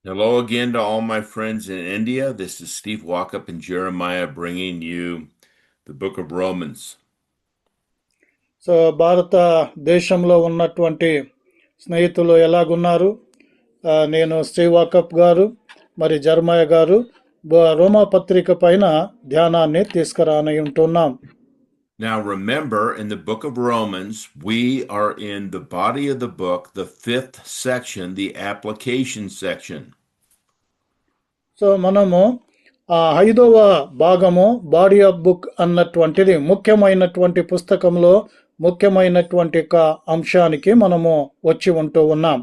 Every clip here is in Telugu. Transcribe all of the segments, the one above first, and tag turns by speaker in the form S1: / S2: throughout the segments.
S1: Hello again to all my friends in India. This is Steve Walkup and Jeremiah bringing you the book of Romans.
S2: భారతదేశంలో ఉన్నటువంటి స్నేహితులు ఎలాగున్నారు? నేను స్టీవ్ వాకప్ గారు, మరి జర్మయ గారు రోమా పత్రిక పైన ధ్యానాన్ని తీసుకురాని ఉంటున్నాం.
S1: Now remember, in the book of Romans, we are in the body of the book, the fifth section, the application section.
S2: So మనము ఐదవ భాగము బాడీ ఆఫ్ బుక్ అన్నటువంటిది ముఖ్యమైనటువంటి పుస్తకంలో ముఖ్యమైనటువంటి అంశానికి మనము వచ్చి ఉంటూ ఉన్నాం.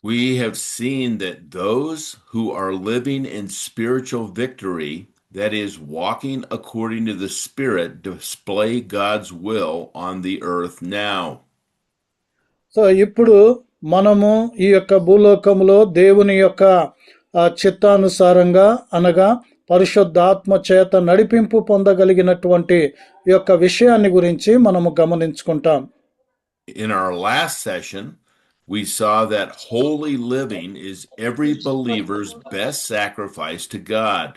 S1: We have seen that those who are living in spiritual victory, that is, walking according to the Spirit, display God's will on the earth now.
S2: So ఇప్పుడు మనము ఈ యొక్క భూలోకంలో దేవుని యొక్క చిత్తానుసారంగా అనగా పరిశుద్ధాత్మ చేత నడిపింపు పొందగలిగినటువంటి ఈ యొక్క విషయాన్ని గురించి మనము గమనించుకుంటాం.
S1: In our last session, we saw that holy living is every believer's best sacrifice to God.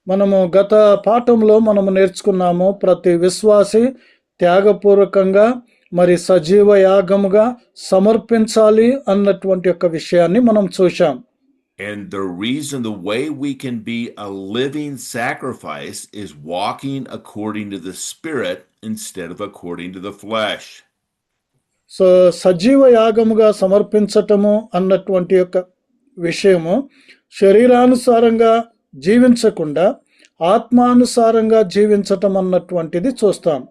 S2: మనము గత పాఠంలో మనము నేర్చుకున్నాము, ప్రతి విశ్వాసి త్యాగపూర్వకంగా మరి సజీవ యాగముగా సమర్పించాలి అన్నటువంటి యొక్క విషయాన్ని మనం చూశాం.
S1: And the reason, the way we can be a living sacrifice is walking according to the Spirit instead of according to the flesh.
S2: So సజీవ యాగముగా సమర్పించటము అన్నటువంటి యొక్క విషయము శరీరానుసారంగా జీవించకుండా ఆత్మానుసారంగా జీవించటం అన్నటువంటిది చూస్తాం.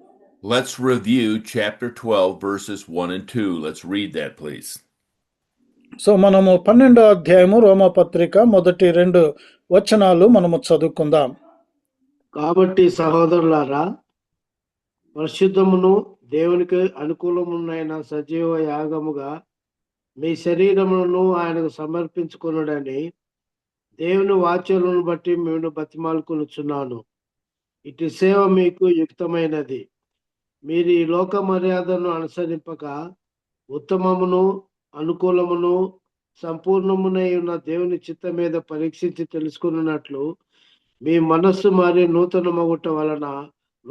S1: Let's review chapter 12 verses 1 and 2. Let's read that, please.
S2: So మనము 12వ అధ్యాయము రోమా పత్రిక మొదటి 2 వచనాలు మనము చదువుకుందాం.
S3: కాబట్టి సహోదరులారా, పరిశుద్ధమును దేవునికి అనుకూలమునైన సజీవ యాగముగా మీ శరీరములను ఆయనకు సమర్పించుకొనుడని దేవుని వాక్యములను బట్టి మేము బతిమాలుకొనుచున్నాను. ఇటు సేవ మీకు యుక్తమైనది. మీరు ఈ లోక మర్యాదను అనుసరింపక ఉత్తమమును అనుకూలమును సంపూర్ణమునై ఉన్న దేవుని చిత్తం మీద పరీక్షించి తెలుసుకున్నట్లు మీ మనస్సు మరి నూతన మగుట వలన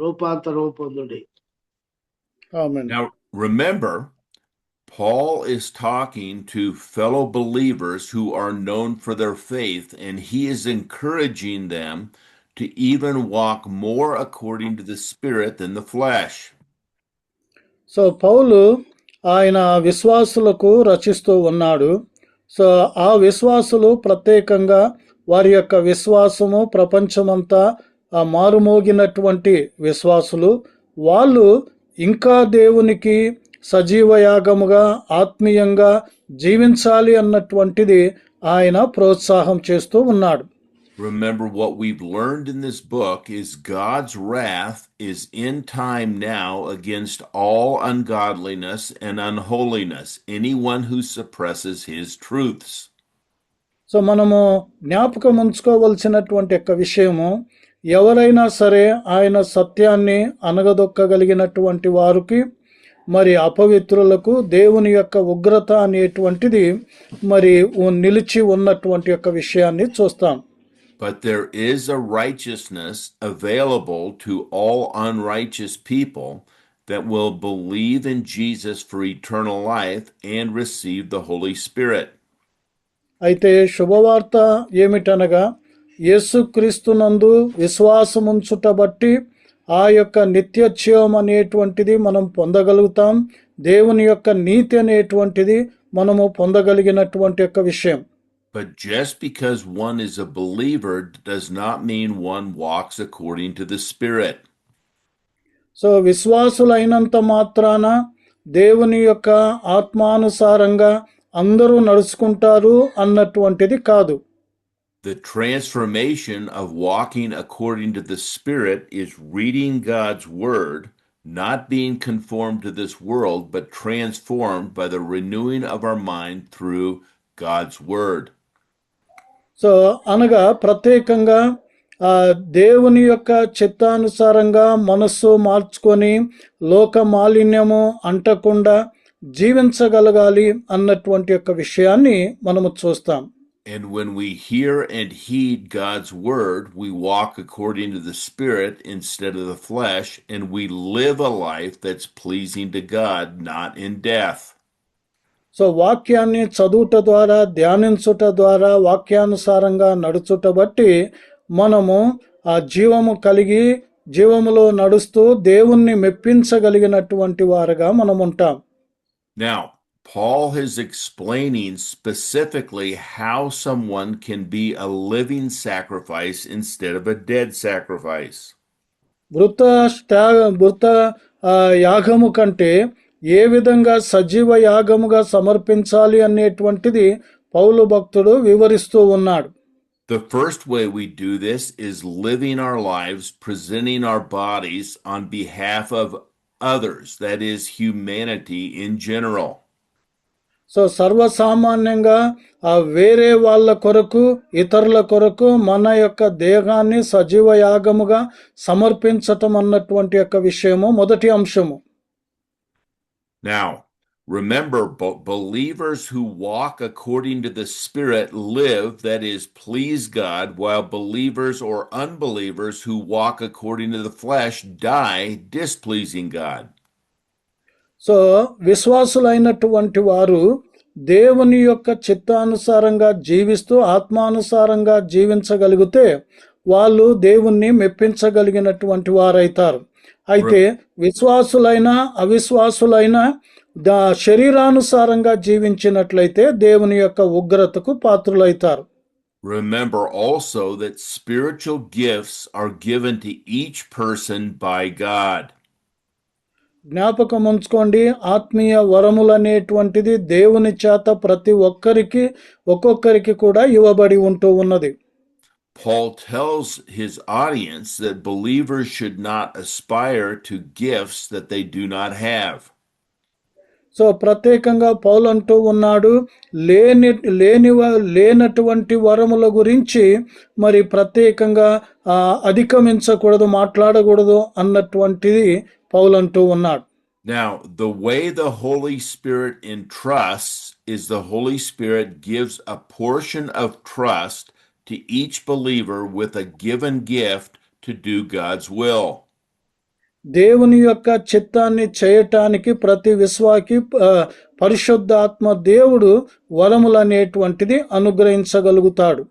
S3: రూపాంతరం పొందుడి.
S1: Now remember, Paul is talking to fellow believers who are known for their faith, and he is encouraging them to even walk more according to the Spirit than the flesh.
S2: So పౌలు ఆయన విశ్వాసులకు రచిస్తూ ఉన్నాడు. సో ఆ విశ్వాసులు ప్రత్యేకంగా వారి యొక్క విశ్వాసము ప్రపంచమంతా మారుమోగినటువంటి విశ్వాసులు, వాళ్ళు ఇంకా దేవునికి సజీవ యాగముగా ఆత్మీయంగా జీవించాలి అన్నటువంటిది ఆయన ప్రోత్సాహం చేస్తూ ఉన్నాడు.
S1: Remember, what we've learned in this book is God's wrath is in time now against all ungodliness and unholiness, anyone who suppresses his truths.
S2: So మనము జ్ఞాపకం ఉంచుకోవలసినటువంటి యొక్క విషయము, ఎవరైనా సరే ఆయన సత్యాన్ని అనగదొక్కగలిగినటువంటి వారికి మరి అపవిత్రులకు దేవుని యొక్క ఉగ్రత అనేటువంటిది మరి నిలిచి ఉన్నటువంటి యొక్క విషయాన్ని చూస్తాం.
S1: But there is a righteousness available to all unrighteous people that will believe in Jesus for eternal life and receive the Holy Spirit.
S2: అయితే శుభవార్త ఏమిటనగా, యేసుక్రీస్తునందు విశ్వాసముంచుట బట్టి ఆ యొక్క నిత్యజీవం అనేటువంటిది మనం పొందగలుగుతాం. దేవుని యొక్క నీతి అనేటువంటిది మనము పొందగలిగినటువంటి యొక్క విషయం.
S1: But just because one is a believer does not mean one walks according to the Spirit.
S2: So విశ్వాసులైనంత మాత్రాన దేవుని యొక్క ఆత్మానుసారంగా అందరూ నడుచుకుంటారు అన్నటువంటిది కాదు.
S1: The transformation of walking according to the Spirit is reading God's Word, not being conformed to this world, but transformed by the renewing of our mind through God's Word.
S2: So అనగా ప్రత్యేకంగా దేవుని యొక్క చిత్తానుసారంగా మనస్సు మార్చుకొని లోక మాలిన్యము అంటకుండా జీవించగలగాలి అన్నటువంటి యొక్క విషయాన్ని మనము చూస్తాం.
S1: And when we hear and heed God's word, we walk according to the Spirit instead of the flesh, and we live a life that's pleasing to God, not in death.
S2: So వాక్యాన్ని చదువుట ద్వారా, ధ్యానించుట ద్వారా, వాక్యానుసారంగా నడుచుట బట్టి మనము ఆ జీవము కలిగి జీవములో నడుస్తూ దేవుణ్ణి మెప్పించగలిగినటువంటి వారుగా మనం ఉంటాం.
S1: Now, Paul is explaining specifically how someone can be a living sacrifice instead of a dead sacrifice.
S2: మృత యాగము కంటే ఏ విధంగా సజీవ యాగముగా సమర్పించాలి అనేటువంటిది పౌలు భక్తుడు వివరిస్తూ ఉన్నాడు.
S1: The first way we do this is living our lives, presenting our bodies on behalf of others, that is, humanity in general.
S2: So సర్వసామాన్యంగా వేరే వాళ్ళ కొరకు, ఇతరుల కొరకు మన యొక్క దేహాన్ని సజీవ యాగముగా సమర్పించటం అన్నటువంటి యొక్క విషయము మొదటి అంశము.
S1: Now, remember, believers who walk according to the Spirit live, that is, please God, while believers or unbelievers who walk according to the flesh die, displeasing God.
S2: So విశ్వాసులైనటువంటి వారు దేవుని యొక్క చిత్తానుసారంగా జీవిస్తూ ఆత్మానుసారంగా జీవించగలిగితే వాళ్ళు దేవుణ్ణి మెప్పించగలిగినటువంటి వారైతారు. అయితే విశ్వాసులైన అవిశ్వాసులైన శరీరానుసారంగా జీవించినట్లయితే దేవుని యొక్క ఉగ్రతకు పాత్రులైతారు.
S1: Remember also that spiritual gifts are given to each person by God.
S2: జ్ఞాపకం ఉంచుకోండి, ఆత్మీయ వరములు అనేటువంటిది దేవుని చేత ప్రతి ఒక్కొక్కరికి కూడా ఇవ్వబడి ఉంటూ ఉన్నది.
S1: Paul tells his audience that believers should not aspire to gifts that they do not have.
S2: So ప్రత్యేకంగా పౌలు అంటూ ఉన్నాడు, లేనటువంటి వరముల గురించి మరి ప్రత్యేకంగా అధిగమించకూడదు, మాట్లాడకూడదు అన్నటువంటిది పౌలు అంటూ ఉన్నాడు.
S1: Now, the way the Holy Spirit entrusts is the Holy Spirit gives a portion of trust to each believer with a given gift to do God's will.
S2: దేవుని యొక్క చిత్తాన్ని చేయటానికి ప్రతి విశ్వాకి పరిశుద్ధాత్మ దేవుడు వరములనేటువంటిది అనుగ్రహించగలుగుతాడు.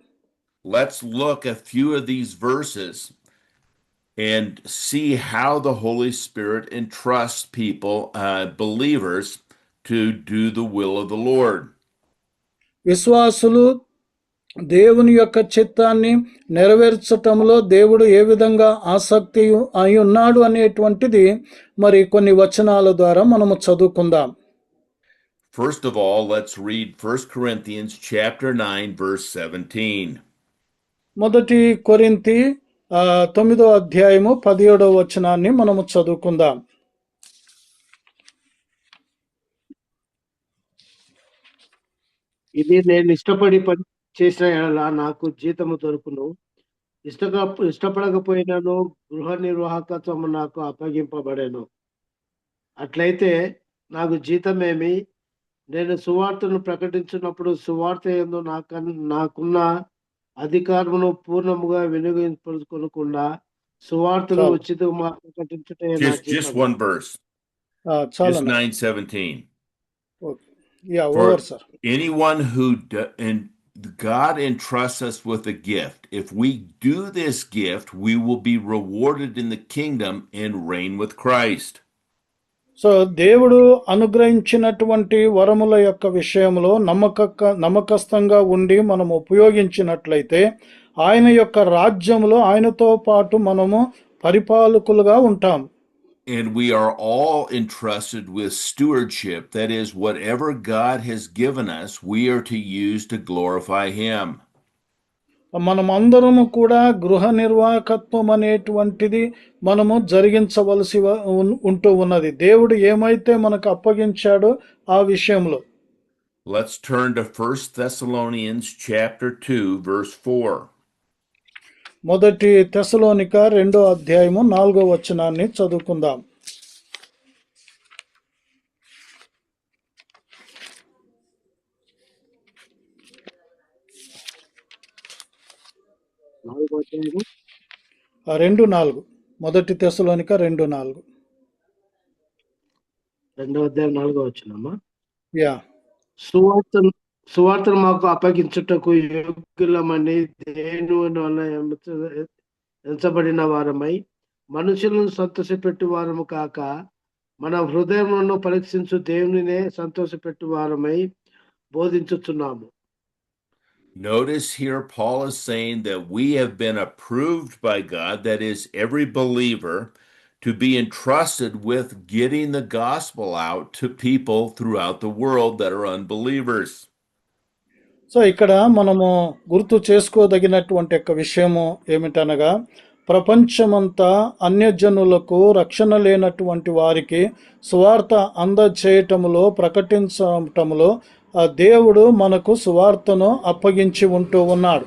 S1: Let's look at a few of these verses and see how the Holy Spirit entrusts people, believers, to do the will of the Lord.
S2: విశ్వాసులు దేవుని యొక్క చిత్తాన్ని నెరవేర్చటంలో దేవుడు ఏ విధంగా ఆసక్తి అయి ఉన్నాడు అనేటువంటిది మరి కొన్ని వచనాల ద్వారా మనము చదువుకుందాం.
S1: First of all, let's read 1 Corinthians chapter 9 verse 17.
S2: మొదటి కొరింథీ 9వ అధ్యాయము 17వ వచనాన్ని మనము చదువుకుందాం.
S3: ఇది నేను ఇష్టపడి పని చేసిన ఎడల నాకు జీతము దొరుకును, ఇష్టపడకపోయినాను గృహ నిర్వాహకత్వము నాకు అప్పగింపబడేను. అట్లయితే నాకు జీతమేమి? నేను సువార్తను ప్రకటించినప్పుడు సువార్త యందు నాకున్న అధికారమును పూర్ణముగా వినియోగించుకొనకుండా సువార్తను ఉచితంగా ప్రకటించుటే
S1: Just one verse. Just 9:17.
S2: Yeah, over, sir.
S1: Anyone who and God entrusts us with a gift. If we do this gift, we will be rewarded in the kingdom and reign with Christ.
S2: So దేవుడు అనుగ్రహించినటువంటి వరముల యొక్క విషయంలో నమ్మకస్తుగా ఉండి మనం ఉపయోగించినట్లయితే ఆయన యొక్క రాజ్యంలో ఆయనతో పాటు మనము పరిపాలకులుగా ఉంటాం.
S1: And we are all entrusted with stewardship. That is, whatever God has given us, we are to use to glorify Him.
S2: మనమందరము కూడా గృహ నిర్వాహకత్వం అనేటువంటిది మనము జరిగించవలసి ఉంటూ ఉన్నది. దేవుడు ఏమైతే మనకు అప్పగించాడో ఆ విషయంలో.
S1: Let's turn to 1 Thessalonians chapter 2 verse 4.
S2: మొదటి తెస్సలోనిక 2వ అధ్యాయము 4వ వచనాన్ని చదువుకుందాం.
S3: 4వ అధ్యాయము
S2: 2:4 మొదటి తెస్సలోనిక 2:4.
S3: 2వ అధ్యాయం 4వ వచనమా?
S2: యా
S3: సువార్తను మాకు అప్పగించుటకు యోగ్యులమని దేవుని వల్ల ఎంచబడిన వారమై మనుషులను సంతోషపెట్టు వారము కాక మన హృదయములను పరీక్షించు దేవునినే సంతోషపెట్టు వారమై బోధించుచున్నాము.
S1: Notice here Paul is saying that we have been approved by God, that is, every believer, to be entrusted with getting the gospel out to people throughout the world that are unbelievers.
S2: So ఇక్కడ మనము గుర్తు చేసుకోదగినటువంటి యొక్క విషయము ఏమిటనగా, ప్రపంచమంతా అన్యజనులకు రక్షణ లేనటువంటి వారికి సువార్త అందచేయటములో ప్రకటించటములో దేవుడు మనకు సువార్తను అప్పగించి ఉంటూ ఉన్నాడు.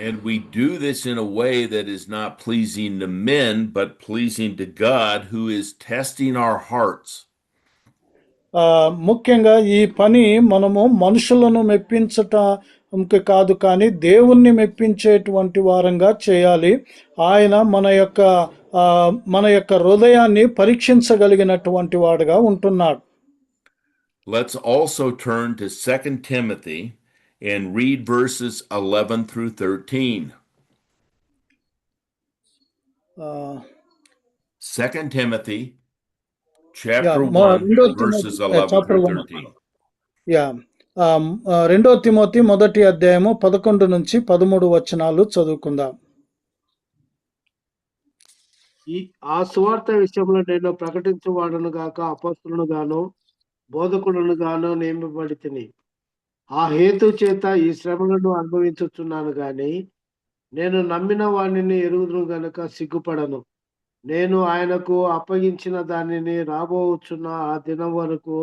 S1: And we do this in a way that is not pleasing to men, but pleasing to God, who is testing our hearts.
S2: ముఖ్యంగా ఈ పని మనము మనుషులను మెప్పించటానికి కాదు, కానీ దేవుణ్ణి మెప్పించేటువంటి వారంగా చేయాలి. ఆయన మన యొక్క హృదయాన్ని పరీక్షించగలిగినటువంటి వాడుగా ఉంటున్నాడు.
S1: Let's also turn to 2 Timothy and read verses 11 through 13. 2 Timothy chapter 1 verses 11 through 13.
S2: Yeah 2 Timothy మొదటి అధ్యాయము 11 నుంచి 13 వచనాలు చదువుకుందాం.
S3: ఆ సువార్త విషయంలో నేను ప్రకటించువాడను గాక అపొస్తలును గాను బోధకులను గాను నియమింపబడితిని. ఆ హేతు చేత ఈ శ్రమలను అనుభవించుచున్నాను గాని నేను నమ్మిన వాణిని ఎరుగుదును గనుక సిగ్గుపడను. నేను ఆయనకు అప్పగించిన దానిని రాబోచున్న ఆ దినం వరకు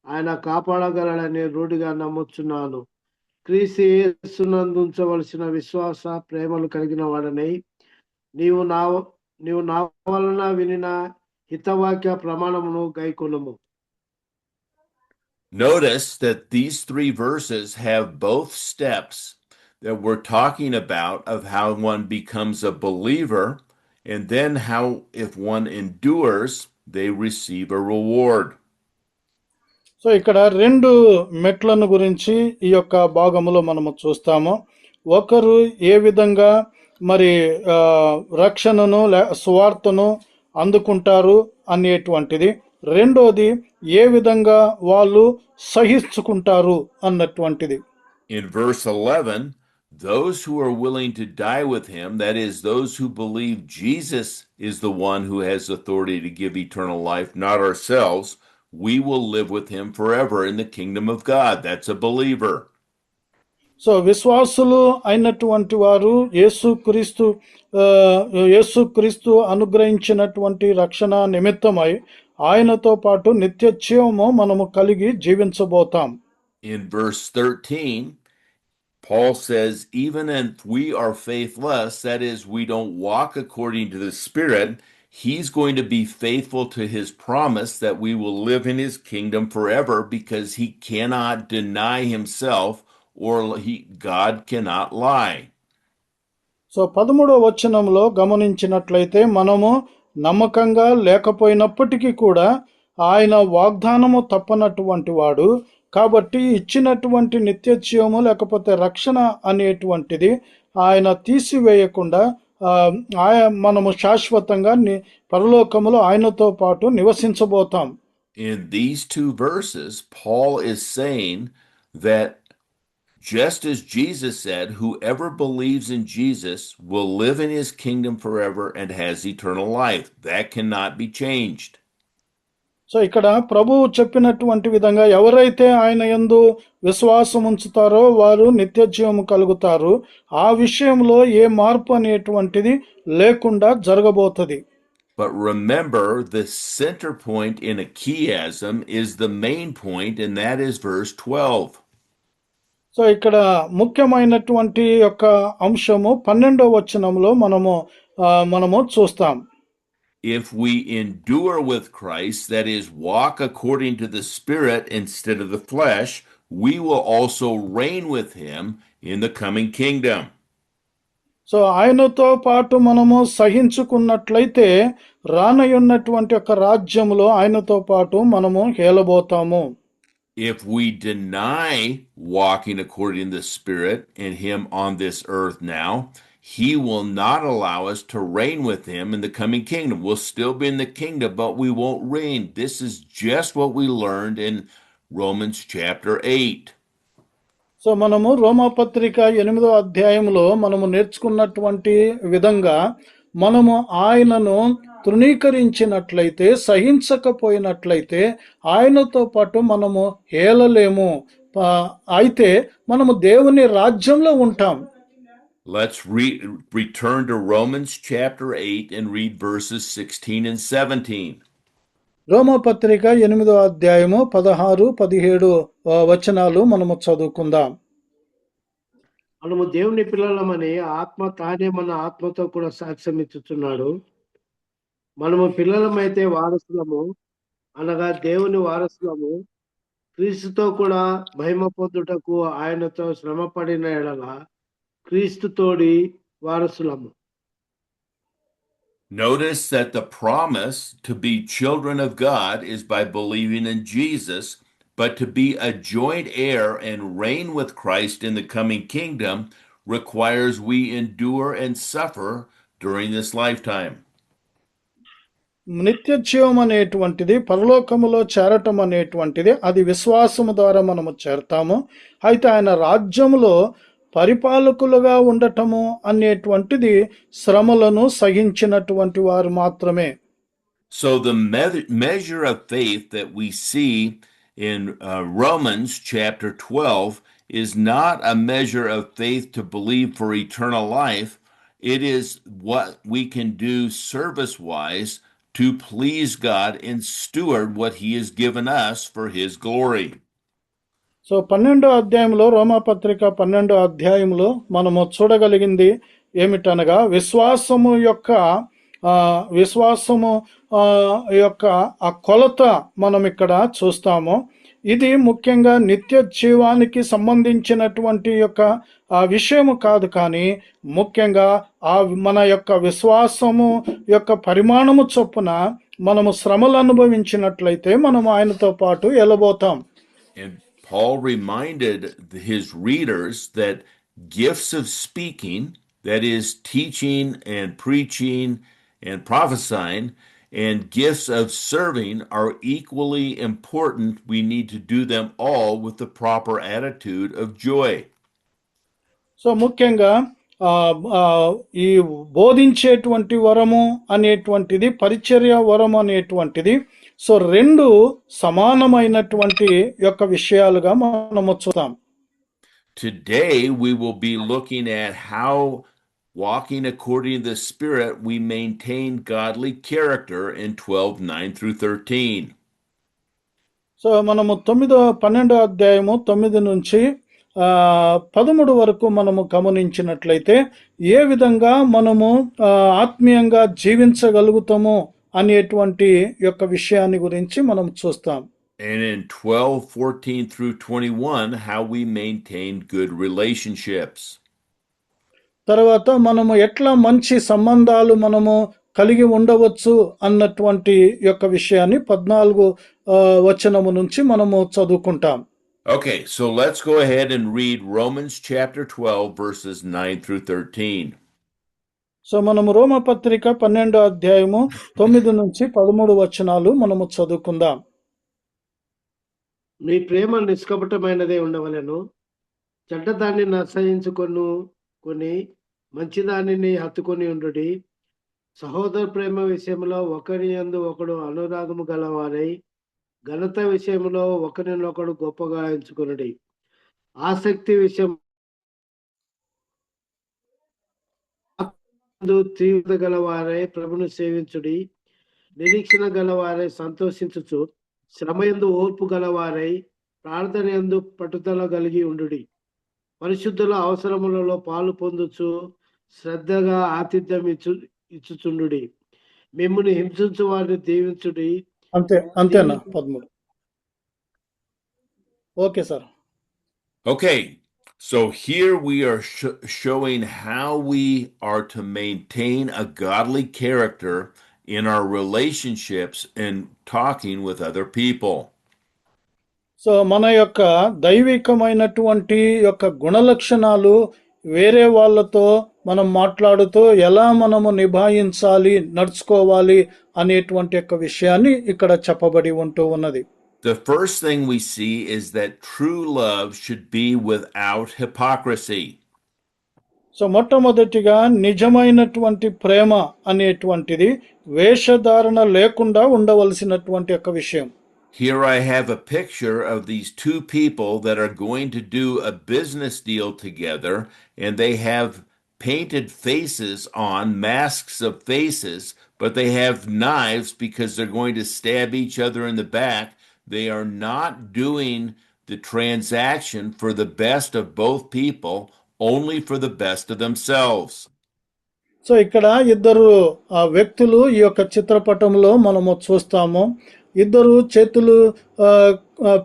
S3: ఆయన కాపాడగలడని రూఢిగా నమ్ముచున్నాను. క్రీస్తు యేసునందు ఉంచవలసిన విశ్వాస ప్రేమలు కలిగిన వాడనై నీవు నా వలన వినిన హితవాక్య ప్రమాణమును గైకొనుము.
S1: Notice that these 3 verses have both steps that we're talking about of how one becomes a believer, and then how if one endures, they receive a reward.
S2: So ఇక్కడ 2 మెట్లను గురించి ఈ యొక్క భాగములో మనము చూస్తాము. ఒకరు ఏ విధంగా మరి రక్షణను సువార్తను అందుకుంటారు అనేటువంటిది, రెండోది ఏ విధంగా వాళ్ళు సహించుకుంటారు అన్నటువంటిది.
S1: In verse 11, those who are willing to die with him, that is, those who believe Jesus is the one who has authority to give eternal life, not ourselves, we will live with him forever in the kingdom of God. That's a believer.
S2: So విశ్వాసులు అయినటువంటి వారు యేసుక్రీస్తు అనుగ్రహించినటువంటి రక్షణ నిమిత్తమై ఆయనతో పాటు నిత్యజీవము మనము కలిగి జీవించబోతాం.
S1: In verse 13, Paul says, even if we are faithless, that is, we don't walk according to the Spirit, he's going to be faithful to his promise that we will live in his kingdom forever, because he cannot deny himself, or God cannot lie.
S2: So 13వ వచనంలో గమనించినట్లయితే మనము నమ్మకంగా లేకపోయినప్పటికీ కూడా ఆయన వాగ్దానము తప్పనటువంటి వాడు కాబట్టి ఇచ్చినటువంటి నిత్యజీవము లేకపోతే రక్షణ అనేటువంటిది ఆయన తీసివేయకుండా మనము శాశ్వతంగా పరలోకములో ఆయనతో పాటు నివసించబోతాం.
S1: In these 2 verses, Paul is saying that just as Jesus said, whoever believes in Jesus will live in his kingdom forever and has eternal life. That cannot be changed.
S2: So ఇక్కడ ప్రభువు చెప్పినటువంటి విధంగా ఎవరైతే ఆయన యందు విశ్వాసం ఉంచుతారో వారు నిత్యజీవము కలుగుతారు. ఆ విషయంలో ఏ మార్పు అనేటువంటిది లేకుండా జరగబోతది.
S1: But remember, the center point in a chiasm is the main point, and that is verse 12.
S2: So ఇక్కడ ముఖ్యమైనటువంటి యొక్క అంశము 12వ వచనంలో మనము చూస్తాం.
S1: If we endure with Christ, that is, walk according to the Spirit instead of the flesh, we will also reign with him in the coming kingdom.
S2: So ఆయనతో పాటు మనము సహించుకున్నట్లయితే రానయున్నటువంటి ఒక రాజ్యములో ఆయనతో పాటు మనము హేలబోతాము.
S1: If we deny walking according to the Spirit and Him on this earth now, He will not allow us to reign with Him in the coming kingdom. We'll still be in the kingdom, but we won't reign. This is just what we learned in Romans chapter 8.
S2: So మనము రోమాపత్రిక 8వ అధ్యాయంలో మనము నేర్చుకున్నటువంటి విధంగా మనము ఆయనను తృణీకరించినట్లయితే, సహించకపోయినట్లయితే ఆయనతో పాటు మనము హేలలేము. అయితే మనము దేవుని రాజ్యంలో ఉంటాం.
S1: Let's return to Romans chapter 8 and read verses 16 and 17.
S2: రోమపత్రిక 8వ అధ్యాయము 16, 17 వచనాలు మనము చదువుకుందాం.
S3: మనము దేవుని పిల్లలమని ఆత్మ తానే మన ఆత్మతో కూడా సాక్ష్యం ఇచ్చుచున్నాడు. మనము పిల్లలమైతే వారసులము, అనగా దేవుని వారసులము, క్రీస్తుతో కూడా మహిమ పొందుటకు ఆయనతో శ్రమ పడిన ఎడల క్రీస్తు తోడి వారసులము.
S1: Notice that the promise to be children of God is by believing in Jesus, but to be a joint heir and reign with Christ in the coming kingdom requires we endure and suffer during this lifetime.
S2: నిత్య జీవం అనేటువంటిది, పరలోకములో చేరటం అనేటువంటిది, అది విశ్వాసము ద్వారా మనము చేరతాము. అయితే ఆయన రాజ్యములో పరిపాలకులుగా ఉండటము అనేటువంటిది శ్రమలను సహించినటువంటి వారు మాత్రమే.
S1: So the measure of faith that we see in Romans chapter 12 is not a measure of faith to believe for eternal life. It is what we can do service-wise to please God and steward what He has given us for His glory.
S2: So 12వ అధ్యాయంలో, రోమాపత్రిక 12వ అధ్యాయంలో మనము చూడగలిగింది ఏమిటనగా విశ్వాసము యొక్క ఆ కొలత మనం ఇక్కడ చూస్తాము. ఇది ముఖ్యంగా నిత్య జీవానికి సంబంధించినటువంటి యొక్క ఆ విషయము కాదు, కానీ ముఖ్యంగా ఆ మన యొక్క విశ్వాసము యొక్క పరిమాణము చొప్పున మనము శ్రమలు అనుభవించినట్లయితే మనము ఆయనతో పాటు వెళ్ళబోతాం.
S1: And Paul reminded his readers that gifts of speaking, that is teaching and preaching and prophesying, and gifts of serving are equally important. We need to do them all with the proper attitude of joy.
S2: So ముఖ్యంగా ఈ బోధించేటువంటి వరము అనేటువంటిది, పరిచర్య వరము అనేటువంటిది, సో రెండు సమానమైనటువంటి యొక్క విషయాలుగా మనము చూద్దాం.
S1: Today we will be looking at how walking according to the Spirit we maintain godly character in 12:9 through 13.
S2: So మనము 12వ అధ్యాయము 9 నుంచి 13 వరకు మనము గమనించినట్లయితే ఏ విధంగా మనము ఆత్మీయంగా జీవించగలుగుతాము అనేటువంటి యొక్క విషయాన్ని గురించి మనం చూస్తాం.
S1: And in 12:14 through 21, how we maintain good relationships.
S2: తర్వాత మనము ఎట్లా మంచి సంబంధాలు మనము కలిగి ఉండవచ్చు అన్నటువంటి యొక్క విషయాన్ని 14 వచనము నుంచి మనము చదువుకుంటాం.
S1: Okay, so let's go ahead and read Romans chapter 12 verses 9 through 13.
S2: So మనము రోమపత్రిక 12వ అధ్యాయము 9 నుంచి 13 వచనాలు మనము చదువుకుందాం.
S3: మీ ప్రేమ నిష్కపటమైనదే ఉండవలెను, చెడ్డదాన్ని నశయించుకొని మంచిదానిని హత్తుకొని ఉండుడి. సహోదర ప్రేమ విషయంలో ఒకరి యందు ఒకడు అనురాగము గలవారై, ఘనత విషయంలో ఒకరినొకడు గొప్పగా ఎంచుకొనుడి. ఆసక్తి విషయం తీవ్రత గలవారై ప్రభును సేవించుడి. నిరీక్షణ గలవారై సంతోషించుచు, శ్రమయందు ఓర్పు గలవారై, ప్రార్థన యందు పట్టుదల కలిగి ఉండుడి. పరిశుద్ధుల అవసరములలో పాలు పొందుచు శ్రద్ధగా ఆతిథ్యం ఇచ్చుచుండుడి. మిమ్ముని హింసించు వారిని దీవించుడి.
S2: అంతేనా 13? Okay sir.
S1: Okay, So here we are showing how we are to maintain a godly character in our relationships and talking with other people.
S2: So మన యొక్క దైవికమైనటువంటి యొక్క గుణలక్షణాలు వేరే వాళ్ళతో మనం మాట్లాడుతూ ఎలా మనము నిభాయించాలి, నడుచుకోవాలి అనేటువంటి యొక్క విషయాన్ని ఇక్కడ చెప్పబడి ఉంటూ ఉన్నది.
S1: The first thing we see is that true love should be without hypocrisy.
S2: So మొట్టమొదటిగా నిజమైనటువంటి ప్రేమ అనేటువంటిది వేషధారణ లేకుండా ఉండవలసినటువంటి యొక్క విషయం.
S1: Here I have a picture of these two people that are going to do a business deal together, and they have painted faces on, masks of faces, but they have knives because they're going to stab each other in the back. They are not doing the transaction for the best of both people, only for the best of themselves.
S2: So ఇక్కడ ఇద్దరు వ్యక్తులు ఈ యొక్క చిత్రపటంలో మనము చూస్తాము. ఇద్దరు చేతులు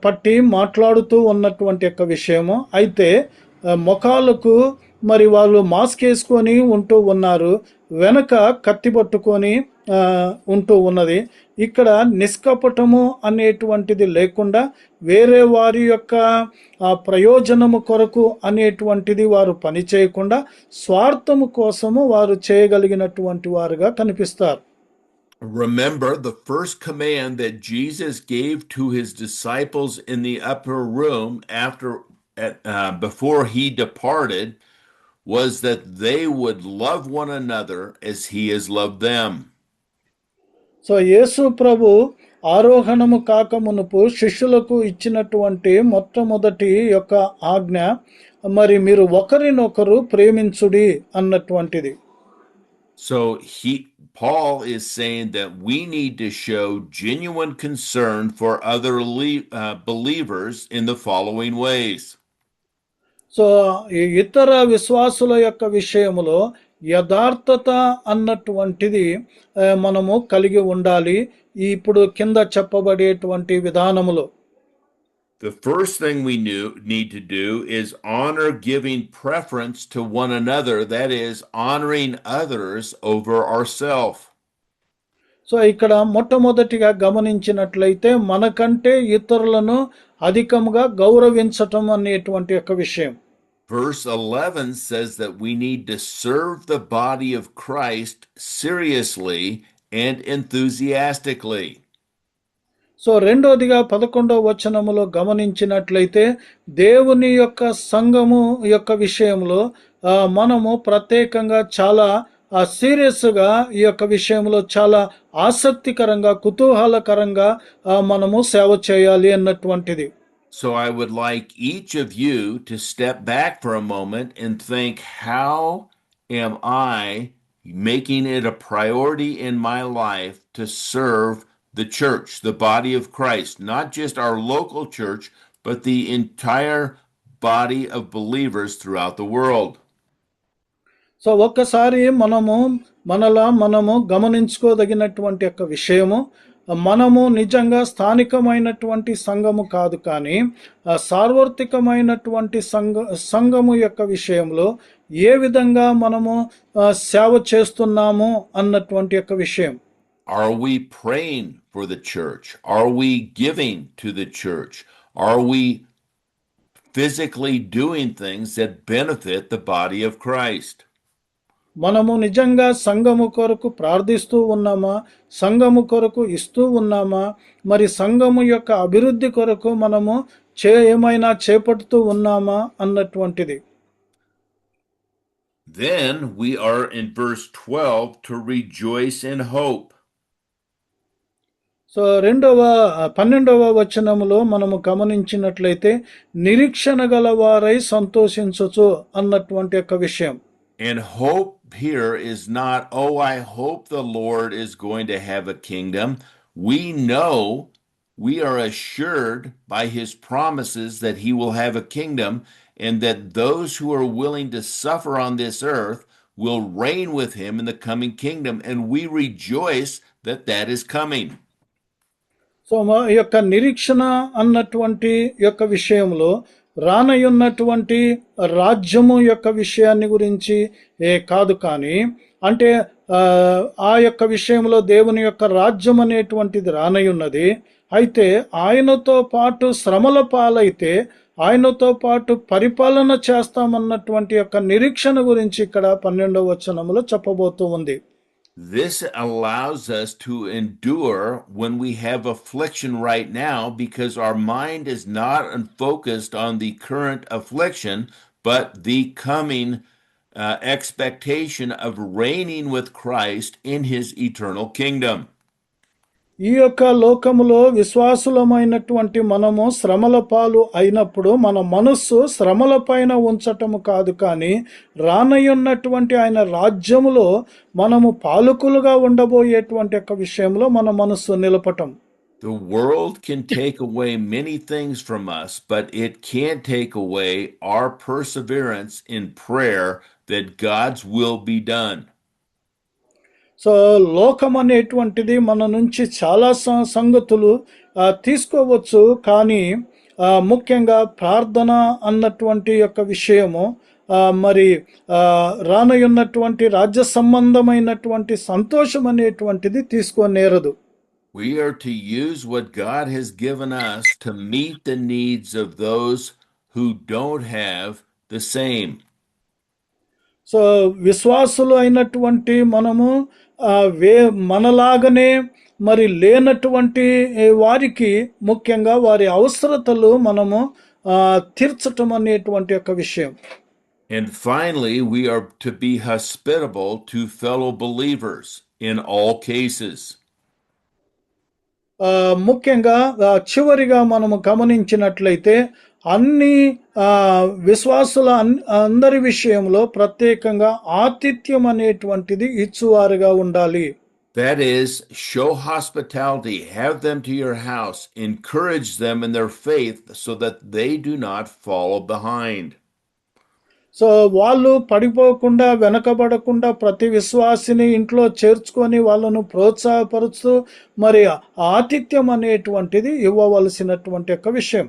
S2: పట్టి మాట్లాడుతూ ఉన్నటువంటి యొక్క విషయము. అయితే ముఖాలకు మరి వాళ్ళు మాస్క్ వేసుకొని ఉంటూ ఉన్నారు, వెనక కత్తి పట్టుకొని ఉంటూ ఉన్నది. ఇక్కడ నిష్కపటము అనేటువంటిది లేకుండా వేరే వారి యొక్క ప్రయోజనము కొరకు అనేటువంటిది వారు పని చేయకుండా స్వార్థము కోసము వారు చేయగలిగినటువంటి వారుగా కనిపిస్తారు.
S1: Remember, the first command that Jesus gave to his disciples in the upper room before he departed was that they would love one another as he has loved them.
S2: So యేసు ప్రభు ఆరోహణము కాకమునుపు శిష్యులకు ఇచ్చినటువంటి మొట్టమొదటి యొక్క ఆజ్ఞ మరి మీరు ఒకరినొకరు ప్రేమించుడి అన్నటువంటిది.
S1: So Paul is saying that we need to show genuine concern for other believers in the following ways.
S2: So ఇతర విశ్వాసుల యొక్క విషయములో యథార్థత అన్నటువంటిది మనము కలిగి ఉండాలి. ఇప్పుడు కింద చెప్పబడేటువంటి విధానములో
S1: the first thing we need to do is honor giving preference to one another, that is, honoring others over ourselves.
S2: So ఇక్కడ మొట్టమొదటిగా గమనించినట్లయితే మనకంటే ఇతరులను అధికంగా గౌరవించటం అనేటువంటి ఒక విషయం.
S1: Verse 11 says that we need to serve the body of Christ seriously and enthusiastically.
S2: So రెండోదిగా 11వ వచనములో గమనించినట్లయితే దేవుని యొక్క సంఘము యొక్క విషయంలో మనము ప్రత్యేకంగా చాలా సీరియస్గా ఈ యొక్క విషయంలో చాలా ఆసక్తికరంగా కుతూహలకరంగా మనము సేవ చేయాలి అన్నటువంటిది.
S1: So I would like each of you to step back for a moment and think, how am I making it a priority in my life to serve the church, the body of Christ, not just our local church, but the entire body of believers throughout the world.
S2: So ఒక్కసారి మనము గమనించుకోదగినటువంటి యొక్క విషయము, మనము నిజంగా స్థానికమైనటువంటి సంఘము కాదు, కానీ సార్వత్రికమైనటువంటి సంఘము యొక్క విషయంలో ఏ విధంగా మనము సేవ చేస్తున్నాము అన్నటువంటి యొక్క విషయం.
S1: Are we praying for the church? Are we giving to the church? Are we physically doing things that benefit the body of Christ?
S2: మనము నిజంగా సంఘము కొరకు ప్రార్థిస్తూ ఉన్నామా, సంఘము కొరకు ఇస్తూ ఉన్నామా, మరి సంఘము యొక్క అభివృద్ధి కొరకు మనము ఏమైనా చేపడుతూ ఉన్నామా అన్నటువంటిది.
S1: Then we are in verse 12 to rejoice in hope.
S2: So 12వ వచనములో మనము గమనించినట్లయితే నిరీక్షణ గలవారై సంతోషించుచు అన్నటువంటి యొక్క విషయం.
S1: And hope here is not, oh, I hope the Lord is going to have a kingdom. We know, we are assured by his promises that he will have a kingdom, and that those who are willing to suffer on this earth will reign with him in the coming kingdom, and we rejoice that that is coming.
S2: So ఈ యొక్క నిరీక్షణ అన్నటువంటి యొక్క విషయంలో రానయున్నటువంటి రాజ్యము యొక్క విషయాన్ని గురించి కాదు, కానీ అంటే ఆ యొక్క విషయంలో దేవుని యొక్క రాజ్యం అనేటువంటిది రానయున్నది. అయితే ఆయనతో పాటు శ్రమల పాలైతే ఆయనతో పాటు పరిపాలన చేస్తామన్నటువంటి యొక్క నిరీక్షణ గురించి ఇక్కడ 12వ వచనములో చెప్పబోతూ ఉంది.
S1: This allows us to endure when we have affliction right now, because our mind is not focused on the current affliction, but the coming expectation of reigning with Christ in his eternal kingdom.
S2: ఈ యొక్క లోకములో విశ్వాసులమైనటువంటి మనము శ్రమల పాలు అయినప్పుడు మన మనస్సు శ్రమల పైన ఉంచటము కాదు, కానీ రానయ్యున్నటువంటి ఆయన రాజ్యములో మనము పాలకులుగా ఉండబోయేటువంటి యొక్క విషయంలో మన మనస్సు నిలపటం.
S1: The world can take away many things from us, but it can't take away our perseverance in prayer that God's will be done.
S2: So లోకం అనేటువంటిది మన నుంచి చాలా సంగతులు తీసుకోవచ్చు, కానీ ముఖ్యంగా ప్రార్థన అన్నటువంటి యొక్క విషయము మరి రానయున్నటువంటి రాజ్య సంబంధమైనటువంటి సంతోషం అనేటువంటిది తీసుకోనేరదు.
S1: We are to use what God has given us to meet the needs of those who don't have the same.
S2: So విశ్వాసులు అయినటువంటి మనము మనలాగనే మరి లేనటువంటి వారికి ముఖ్యంగా వారి అవసరతలు మనము తీర్చటం అనేటువంటి యొక్క విషయం.
S1: And finally, we are to be hospitable to fellow believers in all cases.
S2: ముఖ్యంగా చివరిగా మనము గమనించినట్లయితే అన్ని విశ్వాసుల అందరి విషయంలో ప్రత్యేకంగా ఆతిథ్యం అనేటువంటిది ఇచ్చువారుగా ఉండాలి.
S1: That is, show hospitality, have them to your house, encourage them in their faith so that they do not fall behind.
S2: So వాళ్ళు పడిపోకుండా వెనకబడకుండా ప్రతి విశ్వాసిని ఇంట్లో చేర్చుకొని వాళ్ళను ప్రోత్సాహపరుస్తూ మరి ఆతిథ్యం అనేటువంటిది ఇవ్వవలసినటువంటి యొక్క విషయం.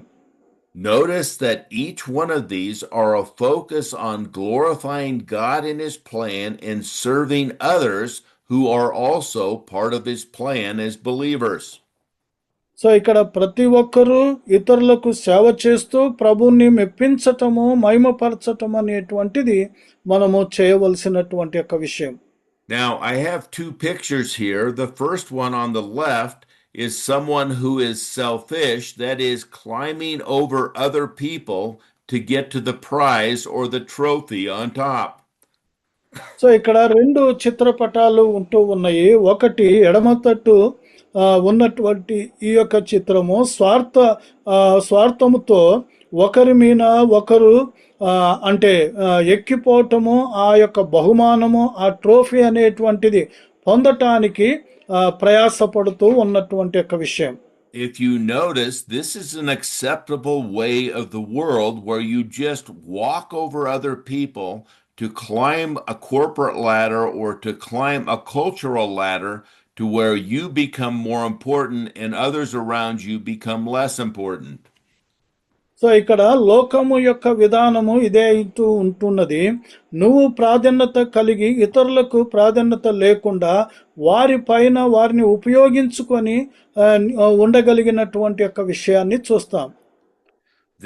S1: Notice that each one of these are a focus on glorifying God in his plan and serving others who are also part of his plan as believers.
S2: So ఇక్కడ ప్రతి ఒక్కరూ ఇతరులకు సేవ చేస్తూ ప్రభువుని మెప్పించటము మహిమపరచటం అనేటువంటిది మనము చేయవలసినటువంటి యొక్క విషయం.
S1: Now I have two pictures here. The first one on the left is someone who is selfish, that is climbing over other people to get to the prize or the trophy on top.
S2: So ఇక్కడ రెండు చిత్రపటాలు ఉంటూ ఉన్నాయి. ఒకటి ఎడమ తట్టు ఉన్నటువంటి ఈ యొక్క చిత్రము స్వార్థముతో ఒకరి మీద ఒకరు అంటే ఎక్కిపోవటము, ఆ యొక్క బహుమానము, ఆ ట్రోఫీ అనేటువంటిది పొందటానికి ప్రయాసపడుతూ ఉన్నటువంటి యొక్క విషయం.
S1: If you notice, this is an acceptable way of the world where you just walk over other people to climb a corporate ladder or to climb a cultural ladder to where you become more important and others around you become less important.
S2: So ఇక్కడ లోకము యొక్క విధానము ఇదే ఇస్తూ ఉంటున్నది. నువ్వు ప్రాధాన్యత కలిగి ఇతరులకు ప్రాధాన్యత లేకుండా వారి పైన వారిని ఉపయోగించుకొని ఉండగలిగినటువంటి యొక్క విషయాన్ని చూస్తాం.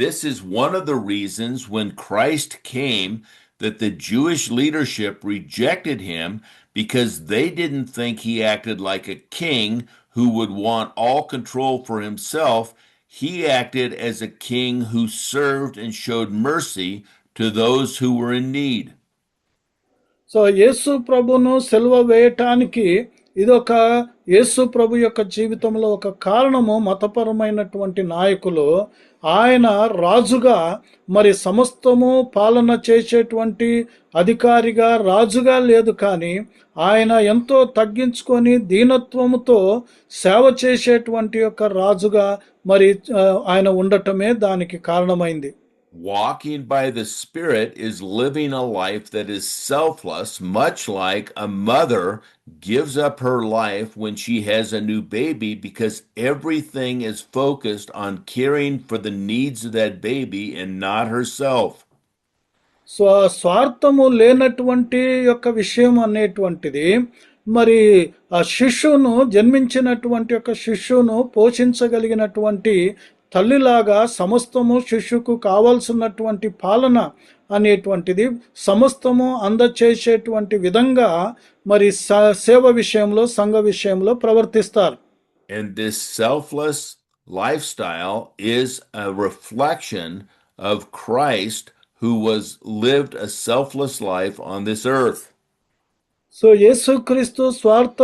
S1: This is one of the reasons when Christ came that the Jewish leadership rejected him, because they didn't think he acted like a king who would want all control for himself. He acted as a king who served and showed mercy to those who were in need.
S2: So యేసు ప్రభును సిలువ వేయటానికి ఇదొక యేసు ప్రభు యొక్క జీవితంలో ఒక కారణము. మతపరమైనటువంటి నాయకులు ఆయన రాజుగా మరి సమస్తము పాలన చేసేటువంటి అధికారిగా రాజుగా లేదు, కానీ ఆయన ఎంతో తగ్గించుకొని దీనత్వముతో సేవ చేసేటువంటి యొక్క రాజుగా మరి ఆయన ఉండటమే దానికి కారణమైంది.
S1: Walking by the Spirit is living a life that is selfless, much like a mother gives up her life when she has a new baby because everything is focused on caring for the needs of that baby and not herself.
S2: స్వార్థము లేనటువంటి యొక్క విషయం అనేటువంటిది మరి ఆ శిశువును జన్మించినటువంటి యొక్క శిశువును పోషించగలిగినటువంటి తల్లిలాగా సమస్తము శిశువుకు కావాల్సినటువంటి పాలన అనేటువంటిది సమస్తము అందచేసేటువంటి విధంగా మరి సేవ విషయంలో సంఘ విషయంలో ప్రవర్తిస్తారు.
S1: And this selfless lifestyle is a reflection of Christ, who was lived a selfless life on this earth.
S2: So యేసుక్రీస్తు స్వార్థ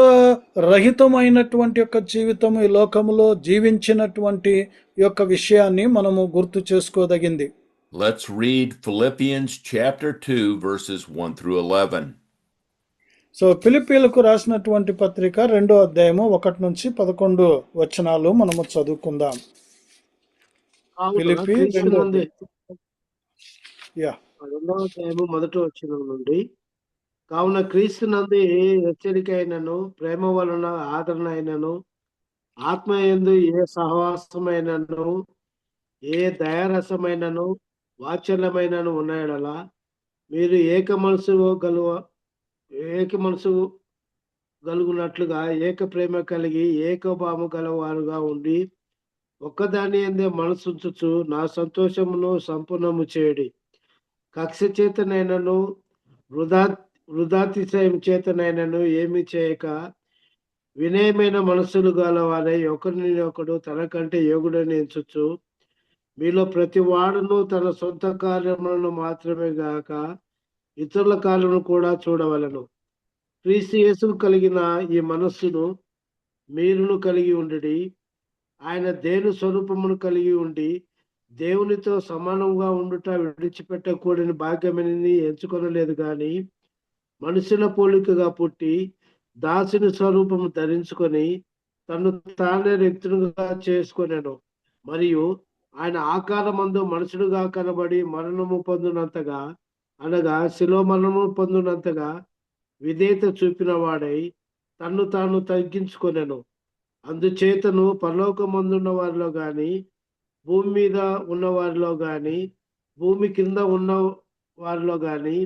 S2: రహితమైనటువంటి యొక్క జీవితం ఈ లోకములో జీవించినటువంటి యొక్క విషయాన్ని మనము గుర్తు చేసుకోదగింది.
S1: Let's read Philippians chapter 2 verses 1 through 11.
S2: So ఫిలిప్పీలకు రాసినటువంటి పత్రిక 2వ అధ్యాయము 1 నుంచి 11 వచనాలు మనము చదువుకుందాం. ఫిలిప్పీ 2వ
S3: అధ్యాయము 1వ వచనం నుండి, కావున క్రీస్తు నందు ఏ హెచ్చరిక అయినను, ప్రేమ వలన ఆదరణ అయినను, ఆత్మ యందు ఏ సహవాసమైనను, ఏ దయారసమైనను, వాత్సల్యమైనను ఉన్నాయడలా మీరు ఏక మనసు గలుగునట్లుగా ఏక ప్రేమ కలిగి ఏకభావము గలవారుగా ఉండి ఒక్కదాని యందే మనసుంచుచు నా సంతోషమును సంపూర్ణము చేయడి. కక్ష చేతనైనను వృధాతిశయం చేతనైనను ఏమి చేయక వినయమైన మనసులు గలవారై ఒకరిని ఒకడు తనకంటే యోగుడని ఎంచుచు మీలో ప్రతి వాడును తన సొంత కార్యములను మాత్రమే గాక ఇతరుల కార్యములను కూడా చూడవలను. క్రీస్తు యేసుకు కలిగిన ఈ మనస్సును మీరును కలిగి ఉండి, ఆయన దేవుని స్వరూపమును కలిగి ఉండి దేవునితో సమానంగా ఉండుట విడిచిపెట్టకూడని భాగ్యమని ఎంచుకొనలేదు గాని మనుషుల పోలికగా పుట్టి దాసుని స్వరూపము ధరించుకొని తను తానే రిక్తునిగా చేసుకొనెను. మరియు ఆయన ఆకారమందు మనుషుడుగా కనబడి మరణము పొందినంతగా, అనగా శిలువ మరణము పొందినంతగా విధేయత చూపిన వాడై తన్ను తాను తగ్గించుకొనెను. అందుచేతను పరలోకమందున్న వారిలో గాని, భూమి మీద ఉన్న వారిలో గాని, భూమి కింద ఉన్న వారిలో గాని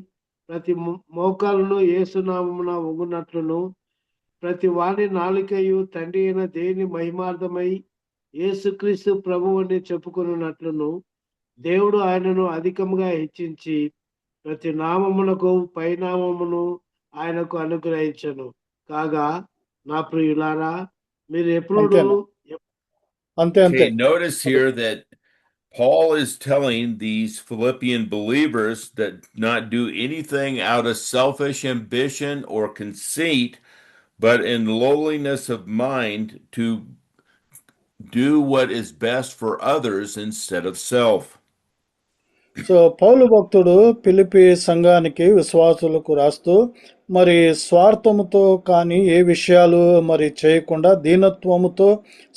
S3: ప్రతి మోకాలను యేసునామమున వంగునట్లును, ప్రతి వాని నాలుకయు తండ్రి అయిన దేవుని మహిమార్థమై యేసుక్రీస్తు ప్రభువు అని చెప్పుకొనున్నట్లును దేవుడు ఆయనను అధికముగా హెచ్చించి ప్రతి నామమునకు పైనామమును ఆయనకు అనుగ్రహించను. కాగా నా ప్రియులారా, మీరు ఎప్పుడు
S1: Okay, notice here that Paul is telling these Philippian believers that not do anything out of selfish ambition or conceit, but in lowliness of mind to do what is best for others instead of self.
S2: So పౌలు భక్తుడు ఫిలిప్పీ సంఘానికి విశ్వాసులకు రాస్తూ మరి స్వార్థముతో కానీ ఏ విషయాలు మరి చేయకుండా దీనత్వముతో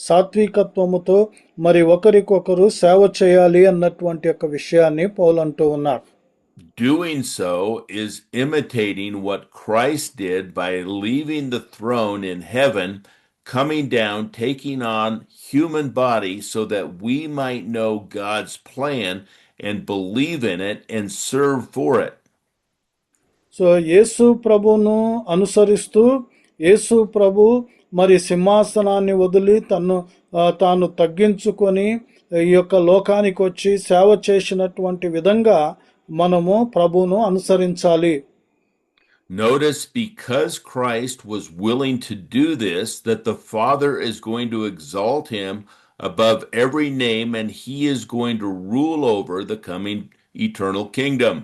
S2: సాత్వికత్వముతో మరి ఒకరికొకరు సేవ చేయాలి అన్నటువంటి ఒక విషయాన్ని పౌలు అంటూ ఉన్నారు.
S1: Doing so is imitating what Christ did by leaving the throne in heaven, coming down, taking on human body so that we might know God's plan and believe in it and serve for it.
S2: So యేసు ప్రభును అనుసరిస్తూ యేసు ప్రభు మరి సింహాసనాన్ని వదిలి తాను తగ్గించుకొని ఈ యొక్క లోకానికి వచ్చి సేవ చేసినటువంటి విధంగా మనము ప్రభువును అనుసరించాలి.
S1: Notice, because Christ was willing to do this, that the Father is going to exalt him above every name, and he is going to rule over the coming eternal kingdom.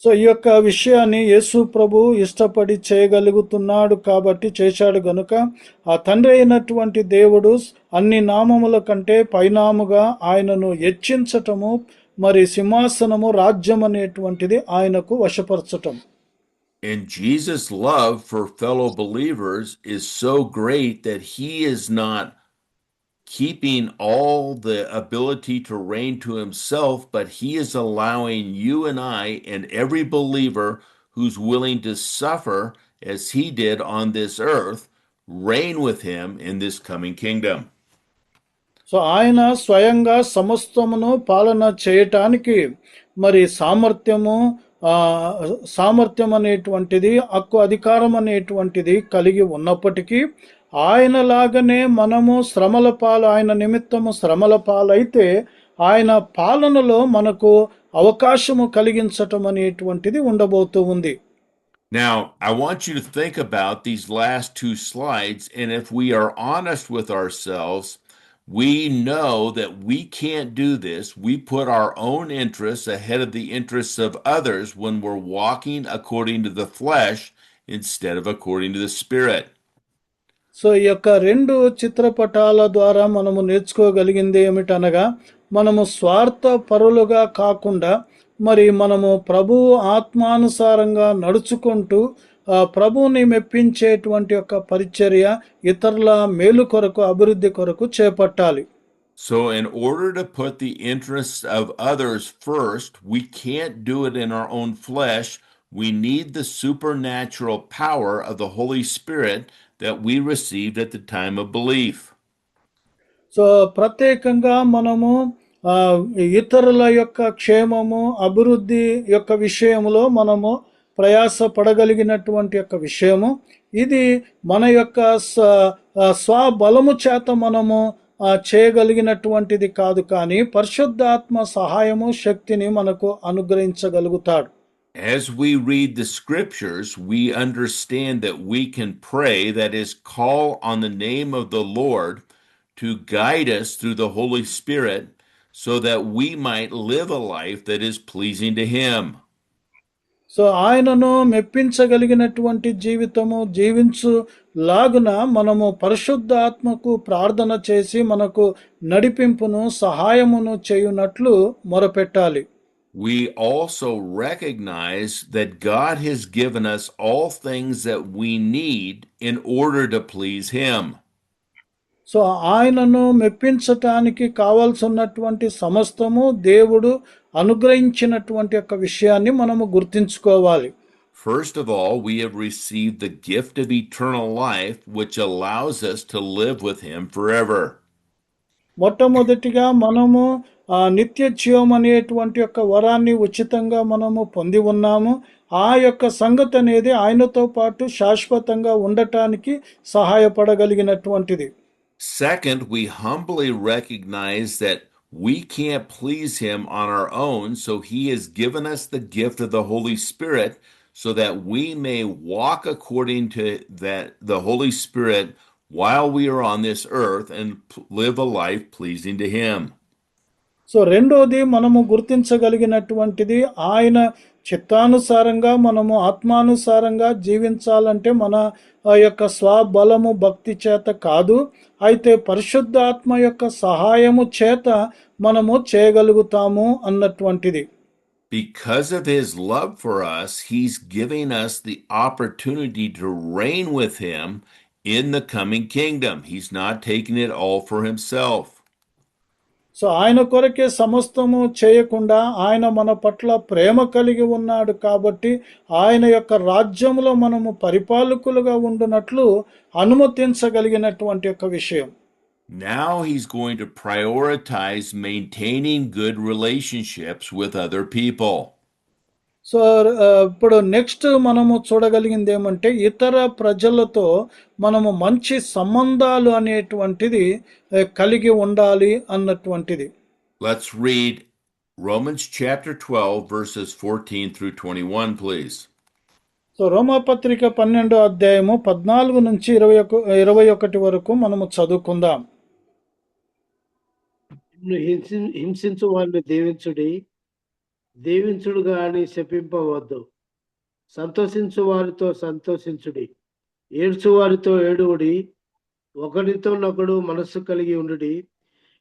S2: So ఈ యొక్క విషయాన్ని యేసు ప్రభు ఇష్టపడి చేయగలుగుతున్నాడు కాబట్టి చేశాడు గనుక ఆ తండ్రి అయినటువంటి దేవుడు అన్ని నామముల కంటే పైనాముగా ఆయనను హెచ్చించటము మరి సింహాసనము రాజ్యం అనేటువంటిది ఆయనకు వశపరచటం.
S1: And Jesus' love for fellow believers is so great that he is not keeping all the ability to reign to himself, but he is allowing you and I and every believer who's willing to suffer as he did on this earth, reign with him in this coming kingdom.
S2: So ఆయన స్వయంగా సమస్తమును పాలన చేయటానికి మరి ఆ, సామర్థ్యం అనేటువంటిది అధికారం అనేటువంటిది కలిగి ఉన్నప్పటికీ ఆయనలాగానే మనము ఆయన నిమిత్తము శ్రమల పాలైతే ఆయన పాలనలో మనకు అవకాశము కలిగించటం అనేటువంటిది ఉండబోతూ ఉంది.
S1: Now, I want you to think about these last two slides, and if we are honest with ourselves, we know that we can't do this. We put our own interests ahead of the interests of others when we're walking according to the flesh instead of according to the Spirit.
S2: So ఈ యొక్క రెండు చిత్రపటాల ద్వారా మనము నేర్చుకోగలిగింది ఏమిటనగా మనము స్వార్థ పరులుగా కాకుండా మరి మనము ప్రభువు ఆత్మానుసారంగా నడుచుకుంటూ ప్రభువుని మెప్పించేటువంటి యొక్క పరిచర్య ఇతరుల మేలు కొరకు అభివృద్ధి కొరకు చేపట్టాలి.
S1: So in order to put the interests of others first, we can't do it in our own flesh. We need the supernatural power of the Holy Spirit that we received at the time of belief.
S2: So ప్రత్యేకంగా మనము ఇతరుల యొక్క క్షేమము అభివృద్ధి యొక్క విషయంలో మనము ప్రయాస పడగలిగినటువంటి యొక్క విషయము ఇది మన యొక్క స్వబలము చేత మనము చేయగలిగినటువంటిది కాదు, కానీ పరిశుద్ధాత్మ సహాయము శక్తిని మనకు అనుగ్రహించగలుగుతాడు.
S1: As we read the scriptures, we understand that we can pray, that is, call on the name of the Lord to guide us through the Holy Spirit so that we might live a life that is pleasing to Him.
S2: So ఆయనను మెప్పించగలిగినటువంటి జీవితము జీవించు లాగున మనము పరిశుద్ధాత్మకు ప్రార్థన చేసి మనకు నడిపింపును సహాయమును చేయునట్లు మొరపెట్టాలి.
S1: We also recognize that God has given us all things that we need in order to please Him.
S2: So ఆయనను మెప్పించటానికి కావాల్సినటువంటి సమస్తము దేవుడు అనుగ్రహించినటువంటి యొక్క విషయాన్ని మనము గుర్తించుకోవాలి.
S1: First of all, we have received the gift of eternal life, which allows us to live with Him forever.
S2: మొట్టమొదటిగా మనము నిత్య జీవం అనేటువంటి యొక్క వరాన్ని ఉచితంగా మనము పొంది ఉన్నాము. ఆ యొక్క సంగతి అనేది ఆయనతో పాటు శాశ్వతంగా ఉండటానికి సహాయపడగలిగినటువంటిది.
S1: Second, we humbly recognize that we can't please Him on our own, so He has given us the gift of the Holy Spirit so that we may walk according to the Holy Spirit while we are on this earth and live a life pleasing to Him.
S2: So రెండోది మనము గుర్తించగలిగినటువంటిది ఆయన చిత్తానుసారంగా మనము ఆత్మానుసారంగా జీవించాలంటే మన యొక్క స్వబలము భక్తి చేత కాదు, అయితే పరిశుద్ధాత్మ యొక్క సహాయము చేత మనము చేయగలుగుతాము అన్నటువంటిది.
S1: Because of His love for us, He's giving us the opportunity to reign with Him in the coming kingdom. He's not taking it all for Himself.
S2: So ఆయన కొరకే సమస్తము చేయకుండా ఆయన మన పట్ల ప్రేమ కలిగి ఉన్నాడు కాబట్టి ఆయన యొక్క రాజ్యంలో మనము పరిపాలకులుగా ఉండునట్లు అనుమతించగలిగినటువంటి యొక్క విషయం.
S1: Now He's going to prioritize maintaining good relationships with other people.
S2: So ఇప్పుడు నెక్స్ట్ మనము చూడగలిగింది ఏమంటే ఇతర ప్రజలతో మనము మంచి సంబంధాలు అనేటువంటిది కలిగి ఉండాలి అన్నటువంటిది.
S1: Let's read Romans chapter 12 verses 14 through 21, please.
S2: So రోమాపత్రిక 12వ అధ్యాయము 14 నుంచి 21 వరకు మనము చదువుకుందాం.
S3: హింసించు వారిని దీవించుడు గాని శపింపవద్దు. సంతోషించు వారితో సంతోషించుడి, ఏడ్చు వారితో ఏడువుడి, ఒకరితో నొకడు మనస్సు కలిగి ఉండుడి.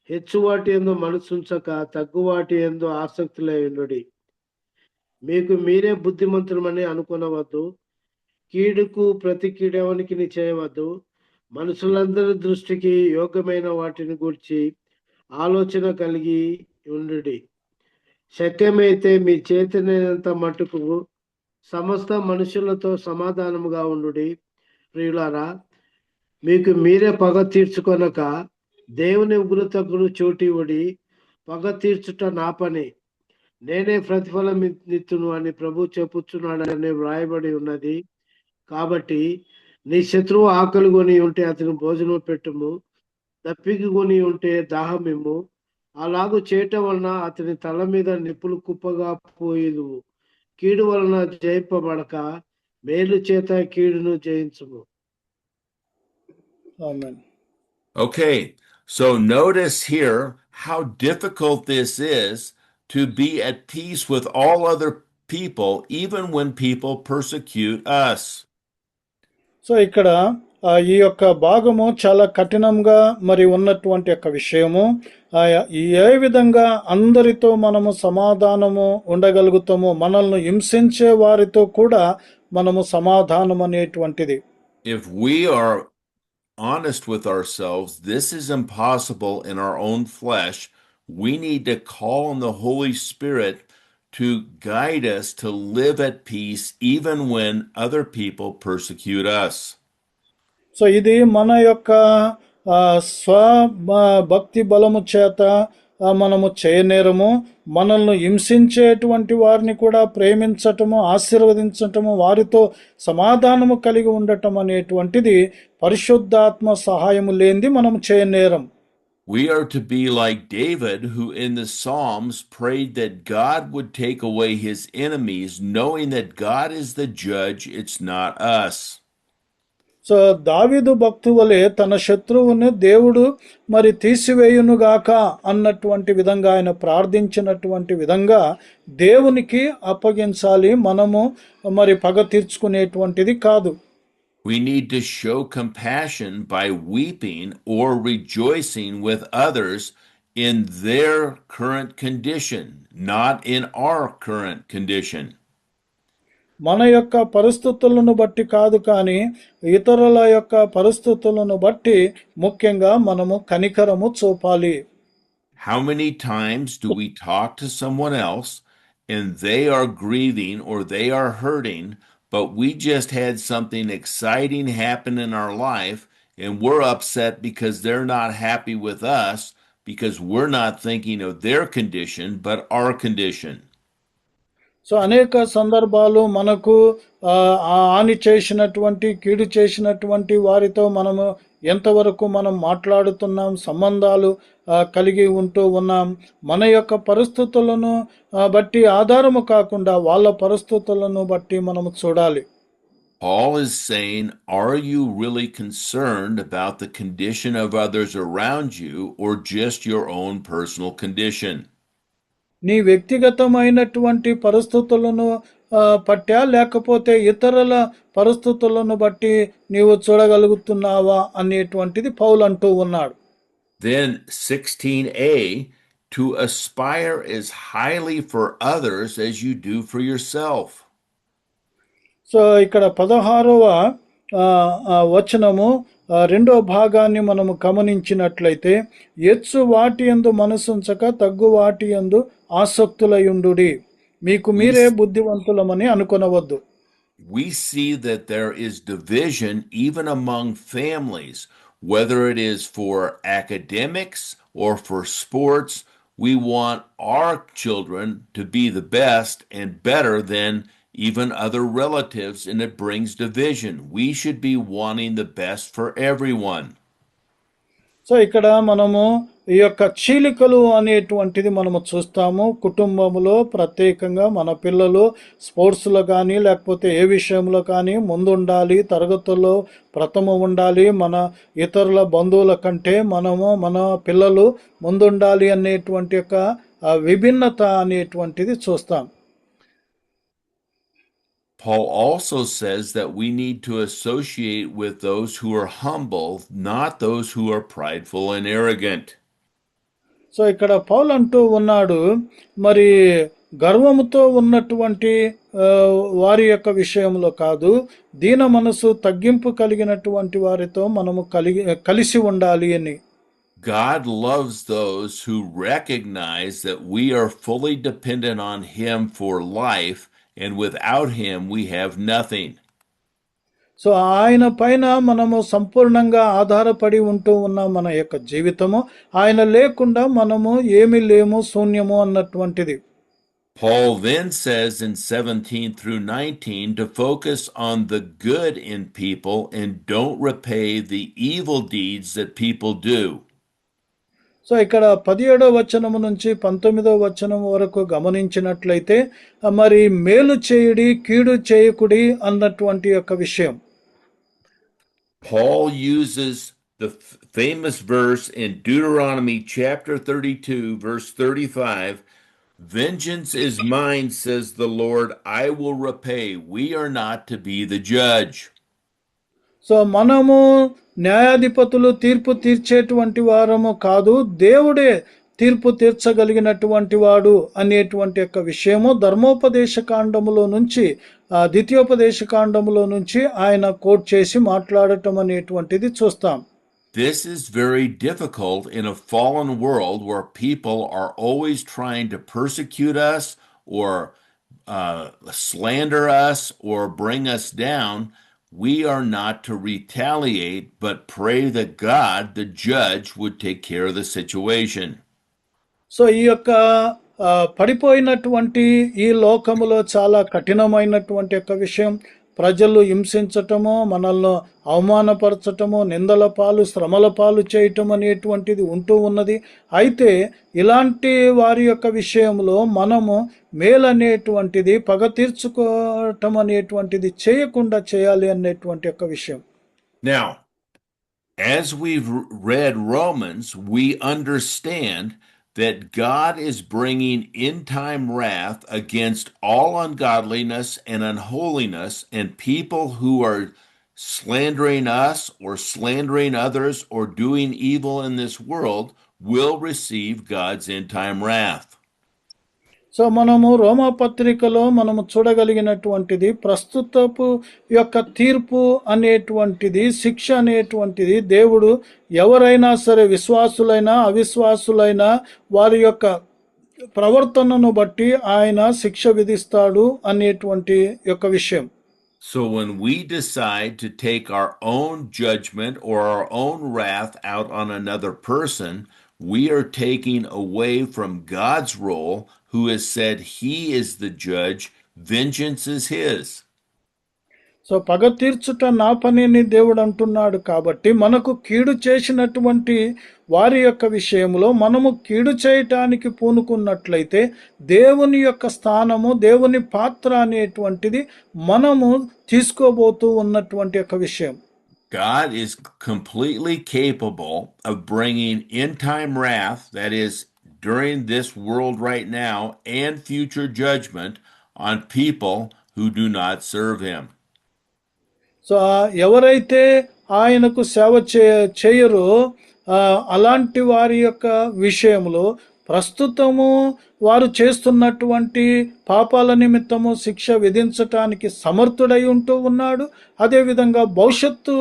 S3: హెచ్చు వాటి యందు మనసుంచక తగ్గు వాటి యందు ఆసక్తులై ఉండుడి. మీకు మీరే బుద్ధిమంతులమని అనుకునవద్దు. కీడుకు ప్రతి కీడెవనికి చేయవద్దు. మనుషులందరి దృష్టికి యోగ్యమైన వాటిని గూర్చి ఆలోచన కలిగి ఉండుడి. శక్యమైతే మీ చేతనైనంత మటుకు సమస్త మనుషులతో సమాధానముగా ఉండుడి. ప్రియులారా, మీకు మీరే పగ తీర్చుకొనక దేవుని ఉగ్రతకు చోటివ్వడి. పగ తీర్చుట నా పని, నేనే ప్రతిఫలం నిత్తును అని ప్రభు చెప్పుచున్నాడని వ్రాయబడి ఉన్నది. కాబట్టి నీ శత్రువు ఆకలి కొని ఉంటే అతను భోజనం పెట్టుము, దప్పికి కొని ఉంటే దాహమిమ్ము. అలాగూ చేయటం వలన అతని తల మీద నిప్పులు కుప్పగా పోయిదు. కీడు వలన జయింపబడక మేలు చేత కీడును జయించుము.
S2: ఆమేన్.
S1: Okay, so notice here how difficult this is to be at peace with all other people, even when people persecute us.
S2: So ఇక్కడ ఈ యొక్క భాగము చాలా కఠినంగా మరి ఉన్నటువంటి యొక్క విషయము. ఏ విధంగా అందరితో మనము సమాధానము ఉండగలుగుతాము, మనల్ని హింసించే వారితో కూడా మనము సమాధానం అనేటువంటిది.
S1: If we are honest with ourselves, this is impossible in our own flesh. We need to call on the Holy Spirit to guide us to live at peace even when other people persecute us.
S2: So ఇది మన యొక్క స్వ భక్తి బలము చేత మనము చేయనేరము. మనల్ని హింసించేటువంటి వారిని కూడా ప్రేమించటము, ఆశీర్వదించటము, వారితో సమాధానము కలిగి ఉండటం అనేటువంటిది పరిశుద్ధాత్మ సహాయము లేనిది మనము చేయనేరం.
S1: We are to be like David, who in the Psalms prayed that God would take away his enemies, knowing that God is the judge, it's not us.
S2: So దావీదు భక్తు వలె తన శత్రువును దేవుడు మరి తీసివేయునుగాక అన్నటువంటి విధంగా ఆయన ప్రార్థించినటువంటి విధంగా దేవునికి అప్పగించాలి, మనము మరి పగ తీర్చుకునేటువంటిది కాదు.
S1: We need to show compassion by weeping or rejoicing with others in their current condition, not in our current condition.
S2: మన యొక్క పరిస్థితులను బట్టి కాదు, కానీ ఇతరుల యొక్క పరిస్థితులను బట్టి ముఖ్యంగా మనము కనికరము చూపాలి.
S1: How many times do we talk to someone else and they are grieving or they are hurting, but we just had something exciting happen in our life and we're upset because they're not happy with us because we're not thinking of their condition but our condition.
S2: So అనేక సందర్భాలు మనకు హాని చేసినటువంటి, కీడు చేసినటువంటి వారితో మనము ఎంతవరకు మనం మాట్లాడుతున్నాం, సంబంధాలు కలిగి ఉంటూ ఉన్నాం. మన యొక్క పరిస్థితులను బట్టి ఆధారము కాకుండా వాళ్ళ పరిస్థితులను బట్టి మనము చూడాలి.
S1: Paul is saying, are you really concerned about the condition of others around you or just your own personal condition?
S2: నీ వ్యక్తిగతమైనటువంటి పరిస్థితులను పట్టా, లేకపోతే ఇతరుల పరిస్థితులను బట్టి నీవు చూడగలుగుతున్నావా అనేటువంటిది పౌలు అంటూ ఉన్నాడు.
S1: Then 16a, to aspire as highly for others as you do for yourself.
S2: So ఇక్కడ 16వ వచనము రెండో భాగాన్ని మనము గమనించినట్లయితే, ఎచ్చు వాటి యందు మనసుంచక తగ్గు వాటి యందు ఆసక్తులయుండుడి, మీకు మీరే బుద్ధివంతులమని అనుకొనవద్దు.
S1: We see that there is division even among families, whether it is for academics or for sports. We want our children to be the best and better than even other relatives, and it brings division. We should be wanting the best for everyone.
S2: So ఇక్కడ మనము ఈ యొక్క చీలికలు అనేటువంటిది మనము చూస్తాము. కుటుంబంలో ప్రత్యేకంగా మన పిల్లలు స్పోర్ట్స్లో కానీ లేకపోతే ఏ విషయంలో కానీ ముందుండాలి, తరగతుల్లో ప్రథమ ఉండాలి, మన ఇతరుల బంధువుల కంటే మన పిల్లలు ముందుండాలి అనేటువంటి యొక్క విభిన్నత అనేటువంటిది చూస్తాం.
S1: Paul also says that we need to associate with those who are humble, not those who are prideful and arrogant.
S2: So ఇక్కడ పౌలు అంటూ ఉన్నాడు, మరి గర్వముతో ఉన్నటువంటి వారి యొక్క విషయంలో కాదు, దీన మనసు తగ్గింపు కలిగినటువంటి వారితో మనము కలిసి ఉండాలి అని.
S1: God loves those who recognize that we are fully dependent on Him for life, and without Him we have nothing.
S2: So ఆయన పైన మనము సంపూర్ణంగా ఆధారపడి ఉంటూ ఉన్న మన యొక్క జీవితము, ఆయన లేకుండా మనము ఏమీ లేము, శూన్యము అన్నటువంటిది.
S1: Paul then says in 17 through 19 to focus on the good in people and don't repay the evil deeds that people do.
S2: So ఇక్కడ 17వ వచనము నుంచి 19వ వచనం వరకు గమనించినట్లయితే మరి మేలు చేయుడి కీడు చేయకుడి అన్నటువంటి యొక్క విషయం.
S1: Paul uses the famous verse in Deuteronomy chapter 32 verse 35, "Vengeance is mine, says the Lord, I will repay. We are not to be the judge."
S2: So మనము న్యాయాధిపతులు తీర్పు తీర్చేటువంటి వారము కాదు, దేవుడే తీర్పు తీర్చగలిగినటువంటి వాడు అనేటువంటి యొక్క విషయము ధర్మోపదేశ కాండములో నుంచి ద్వితీయోపదేశ కాండములో నుంచి ఆయన కోట్ చేసి మాట్లాడటం అనేటువంటిది చూస్తాం.
S1: This is very difficult in a fallen world where people are always trying to persecute us or slander us or bring us down. We are not to retaliate, but pray that God, the judge, would take care of the situation.
S2: So ఈ యొక్క పడిపోయినటువంటి ఈ లోకములో చాలా కఠినమైనటువంటి యొక్క విషయం, ప్రజలు హింసించటము, మనల్ని అవమానపరచటము, నిందల పాలు శ్రమల పాలు చేయటం అనేటువంటిది ఉంటూ ఉన్నది. అయితే ఇలాంటి వారి యొక్క విషయంలో మనము మేలనేటువంటిది, పగ తీర్చుకోవటం అనేటువంటిది చేయకుండా చేయాలి అనేటువంటి యొక్క విషయం.
S1: Now, as we've read Romans, we understand that God is bringing in-time wrath against all ungodliness and unholiness, and people who are slandering us or slandering others or doing evil in this world will receive God's end-time wrath.
S2: So మనము రోమా పత్రికలో మనము చూడగలిగినటువంటిది ప్రస్తుతపు యొక్క తీర్పు అనేటువంటిది, శిక్ష అనేటువంటిది దేవుడు ఎవరైనా సరే విశ్వాసులైనా అవిశ్వాసులైనా వారి యొక్క ప్రవర్తనను బట్టి ఆయన శిక్ష విధిస్తాడు అనేటువంటి యొక్క విషయం.
S1: So when we decide to take our own judgment or our own wrath out on another person, we are taking away from God's role, who has said He is the judge, vengeance is His.
S2: So పగ తీర్చుట నా పనిని దేవుడు అంటున్నాడు కాబట్టి మనకు కీడు చేసినటువంటి వారి యొక్క విషయంలో మనము కీడు చేయటానికి పూనుకున్నట్లయితే దేవుని యొక్క స్థానము, దేవుని పాత్ర అనేటువంటిది మనము తీసుకోబోతూ ఉన్నటువంటి యొక్క విషయం.
S1: God is completely capable of bringing end-time wrath, that is, during this world right now, and future judgment on people who do not serve Him.
S2: So ఎవరైతే ఆయనకు సేవ చేయరో అలాంటి వారి యొక్క విషయంలో ప్రస్తుతము వారు చేస్తున్నటువంటి పాపాల నిమిత్తము శిక్ష విధించటానికి సమర్థుడై ఉంటూ ఉన్నాడు. అదేవిధంగా భవిష్యత్తు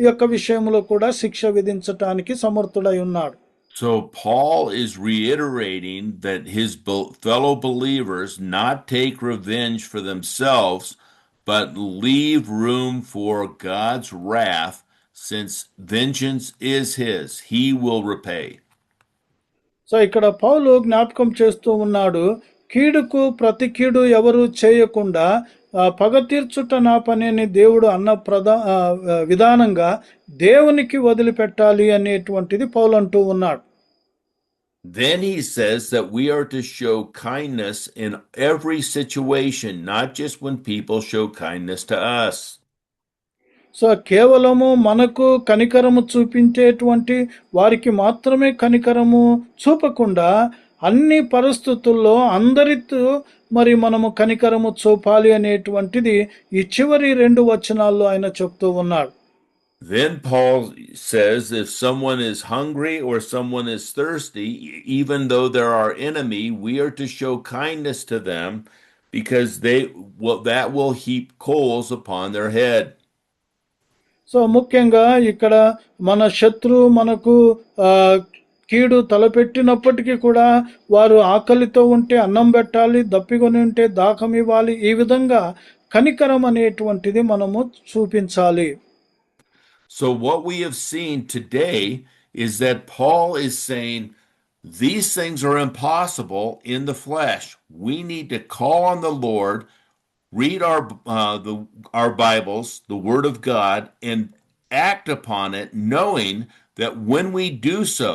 S2: యొక్క విషయంలో కూడా శిక్ష విధించటానికి సమర్థుడై ఉన్నాడు.
S1: So Paul is reiterating that his fellow believers not take revenge for themselves, but leave room for God's wrath, since vengeance is His. He will repay.
S2: So ఇక్కడ పౌలు జ్ఞాపకం చేస్తూ ఉన్నాడు, కీడుకు ప్రతి కీడు ఎవరు చేయకుండా పగ తీర్చుట నా పనిని దేవుడు అన్న విధానంగా దేవునికి వదిలిపెట్టాలి అనేటువంటిది పౌలు అంటూ ఉన్నాడు.
S1: Then he says that we are to show kindness in every situation, not just when people show kindness to us.
S2: So కేవలము మనకు కనికరము చూపించేటువంటి వారికి మాత్రమే కనికరము చూపకుండా అన్ని పరిస్థితుల్లో అందరితో మరి మనము కనికరము చూపాలి అనేటువంటిది ఈ చివరి 2 వచనాల్లో ఆయన చెప్తూ ఉన్నాడు.
S1: Then Paul says if someone is hungry or someone is thirsty, even though they're our enemy, we are to show kindness to them because that will heap coals upon their head.
S2: So ముఖ్యంగా ఇక్కడ మన శత్రువు మనకు ఆ, కీడు తలపెట్టినప్పటికీ కూడా వారు ఆకలితో ఉంటే అన్నం పెట్టాలి, దప్పికొని ఉంటే దాహం ఇవ్వాలి. ఈ విధంగా కనికరం అనేటువంటిది మనము చూపించాలి.
S1: So what we have seen today is that Paul is saying these things are impossible in the flesh. We need to call on the Lord, read our Bibles, the Word of God, and act upon it, knowing that when we do so,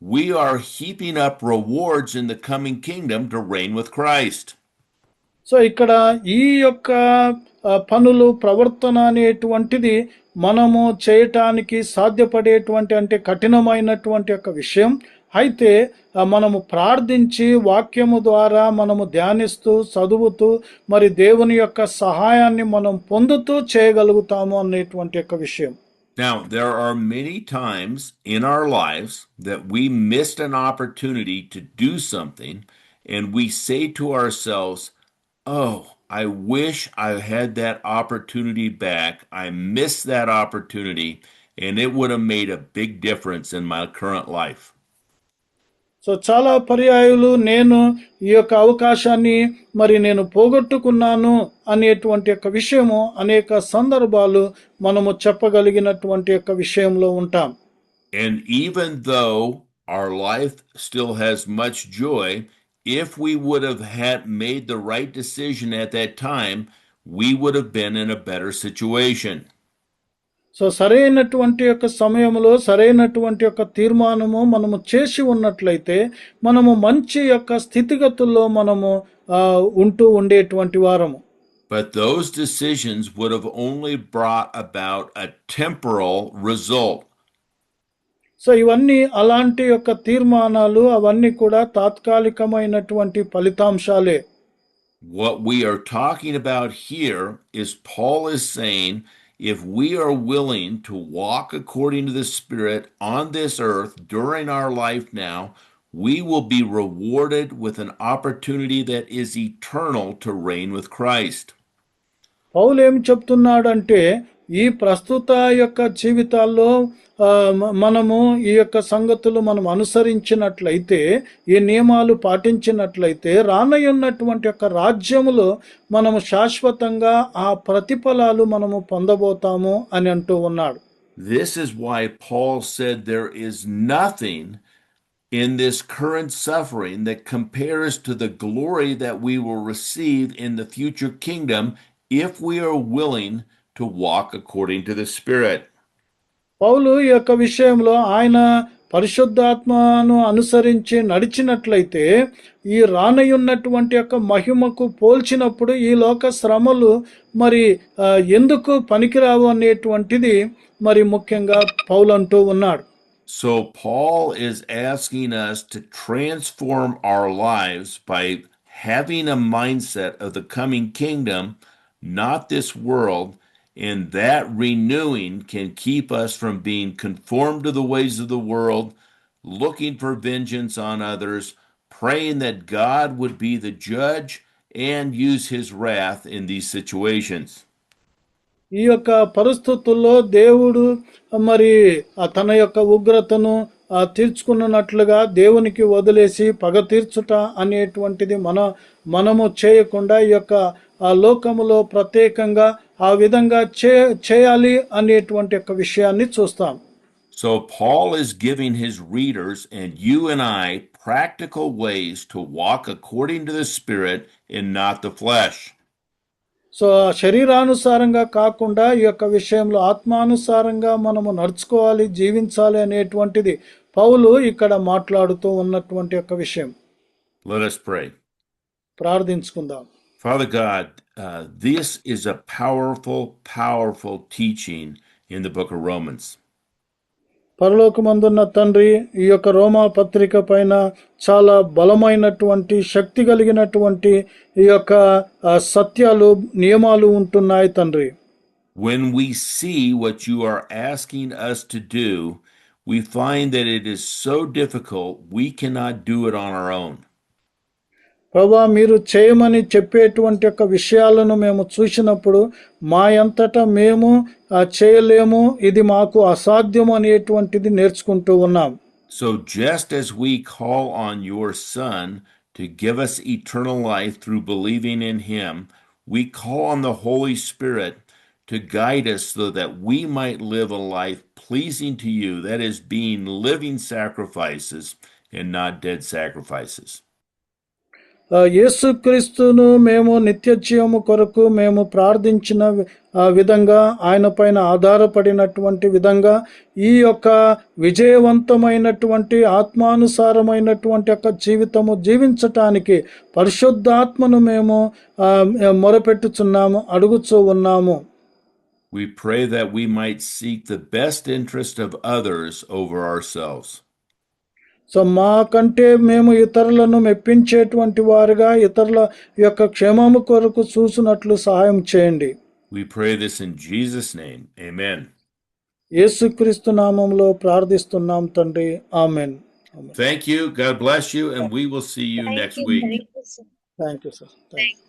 S1: we are heaping up rewards in the coming kingdom to reign with Christ.
S2: So ఇక్కడ ఈ యొక్క పనులు ప్రవర్తన అనేటువంటిది మనము చేయటానికి సాధ్యపడేటువంటి అంటే కఠినమైనటువంటి యొక్క విషయం. అయితే మనము ప్రార్థించి వాక్యము ద్వారా మనము ధ్యానిస్తూ చదువుతూ మరి దేవుని యొక్క సహాయాన్ని మనం పొందుతూ చేయగలుగుతాము అనేటువంటి యొక్క విషయం.
S1: Now, there are many times in our lives that we missed an opportunity to do something, and we say to ourselves, oh, I wish I had that opportunity back. I missed that opportunity, and it would have made a big difference in my current life.
S2: So చాలా పర్యాయాలు నేను ఈ యొక్క అవకాశాన్ని మరి నేను పోగొట్టుకున్నాను అనేటువంటి యొక్క విషయము అనేక సందర్భాలు మనము చెప్పగలిగినటువంటి యొక్క విషయంలో ఉంటాం.
S1: And even though our life still has much joy, if we would have made the right decision at that time, we would have been in a better situation.
S2: So సరైనటువంటి యొక్క సమయంలో సరైనటువంటి యొక్క తీర్మానము మనము చేసి ఉన్నట్లయితే మనము మంచి యొక్క స్థితిగతుల్లో మనము ఉంటూ ఉండేటువంటి వారము.
S1: But those decisions would have only brought about a temporal result.
S2: So ఇవన్నీ అలాంటి యొక్క తీర్మానాలు అవన్నీ కూడా తాత్కాలికమైనటువంటి ఫలితాంశాలే.
S1: What we are talking about here is Paul is saying if we are willing to walk according to the Spirit on this earth during our life now, we will be rewarded with an opportunity that is eternal to reign with Christ.
S2: పౌలు ఏం చెప్తున్నాడంటే ఈ ప్రస్తుత యొక్క జీవితాల్లో మనము ఈ యొక్క సంగతులు మనం అనుసరించినట్లయితే ఈ నియమాలు పాటించినట్లయితే రానయ్యున్నటువంటి యొక్క రాజ్యములో మనము శాశ్వతంగా ఆ ప్రతిఫలాలు మనము పొందబోతాము అని అంటూ ఉన్నాడు.
S1: This is why Paul said there is nothing in this current suffering that compares to the glory that we will receive in the future kingdom if we are willing to walk according to the Spirit.
S2: పౌలు ఈ యొక్క విషయంలో ఆయన పరిశుద్ధాత్మను అనుసరించి నడిచినట్లయితే ఈ రానయ్యున్నటువంటి యొక్క మహిమకు పోల్చినప్పుడు ఈ లోక శ్రమలు మరి ఎందుకు పనికిరావు అనేటువంటిది మరి ముఖ్యంగా పౌలు అంటూ ఉన్నాడు.
S1: So Paul is asking us to transform our lives by having a mindset of the coming kingdom, not this world, and that renewing can keep us from being conformed to the ways of the world, looking for vengeance on others, praying that God would be the judge and use his wrath in these situations.
S2: ఈ యొక్క పరిస్థితుల్లో దేవుడు మరి తన యొక్క ఉగ్రతను తీర్చుకున్నట్లుగా దేవునికి వదిలేసి పగ తీర్చుట అనేటువంటిది మనము చేయకుండా ఈ యొక్క లోకములో ప్రత్యేకంగా ఆ విధంగా చేయాలి అనేటువంటి యొక్క విషయాన్ని చూస్తాం.
S1: So Paul is giving his readers and you and I practical ways to walk according to the Spirit and not the flesh.
S2: So శరీరానుసారంగా కాకుండా ఈ యొక్క విషయంలో ఆత్మానుసారంగా మనము నడుచుకోవాలి, జీవించాలి అనేటువంటిది పౌలు ఇక్కడ మాట్లాడుతూ ఉన్నటువంటి యొక్క విషయం.
S1: Let us pray.
S2: ప్రార్థించుకుందాం.
S1: Father God, this is a powerful teaching in the book of Romans.
S2: పరలోకమందున్న తండ్రి, ఈ యొక్క రోమా పత్రిక పైన చాలా బలమైనటువంటి శక్తి కలిగినటువంటి ఈ యొక్క సత్యాలు నియమాలు ఉంటున్నాయి తండ్రి.
S1: When we see what you are asking us to do, we find that it is so difficult we cannot do it on our own.
S2: ప్రభా మీరు చేయమని చెప్పేటువంటి యొక్క విషయాలను మేము చూసినప్పుడు మా అంతటా మేము చేయలేము, ఇది మాకు అసాధ్యం అనేటువంటిది నేర్చుకుంటూ ఉన్నాం.
S1: So just as we call on your Son to give us eternal life through believing in him, we call on the Holy Spirit to guide us so that we might live a life pleasing to you, that is, being living sacrifices and not dead sacrifices.
S2: యేసుక్రీస్తును మేము నిత్య జీవము కొరకు మేము ప్రార్థించిన విధంగా, ఆయన పైన ఆధారపడినటువంటి విధంగా ఈ యొక్క విజయవంతమైనటువంటి ఆత్మానుసారమైనటువంటి యొక్క జీవితము జీవించటానికి పరిశుద్ధాత్మను మేము మొరపెట్టుచున్నాము, అడుగుచూ ఉన్నాము.
S1: We pray that we might seek the best interest of others over ourselves.
S2: So మాకంటే మేము ఇతరులను మెప్పించేటువంటి వారుగా ఇతరుల యొక్క క్షేమము కొరకు చూసినట్లు సహాయం చేయండి.
S1: We pray this in Jesus' name. Amen.
S2: యేసుక్రీస్తు నామములో ప్రార్థిస్తున్నాం తండ్రి. ఆమేన్.
S1: Thank you. God bless you, and we will see you next week.
S2: Thank you, sir. Thank you.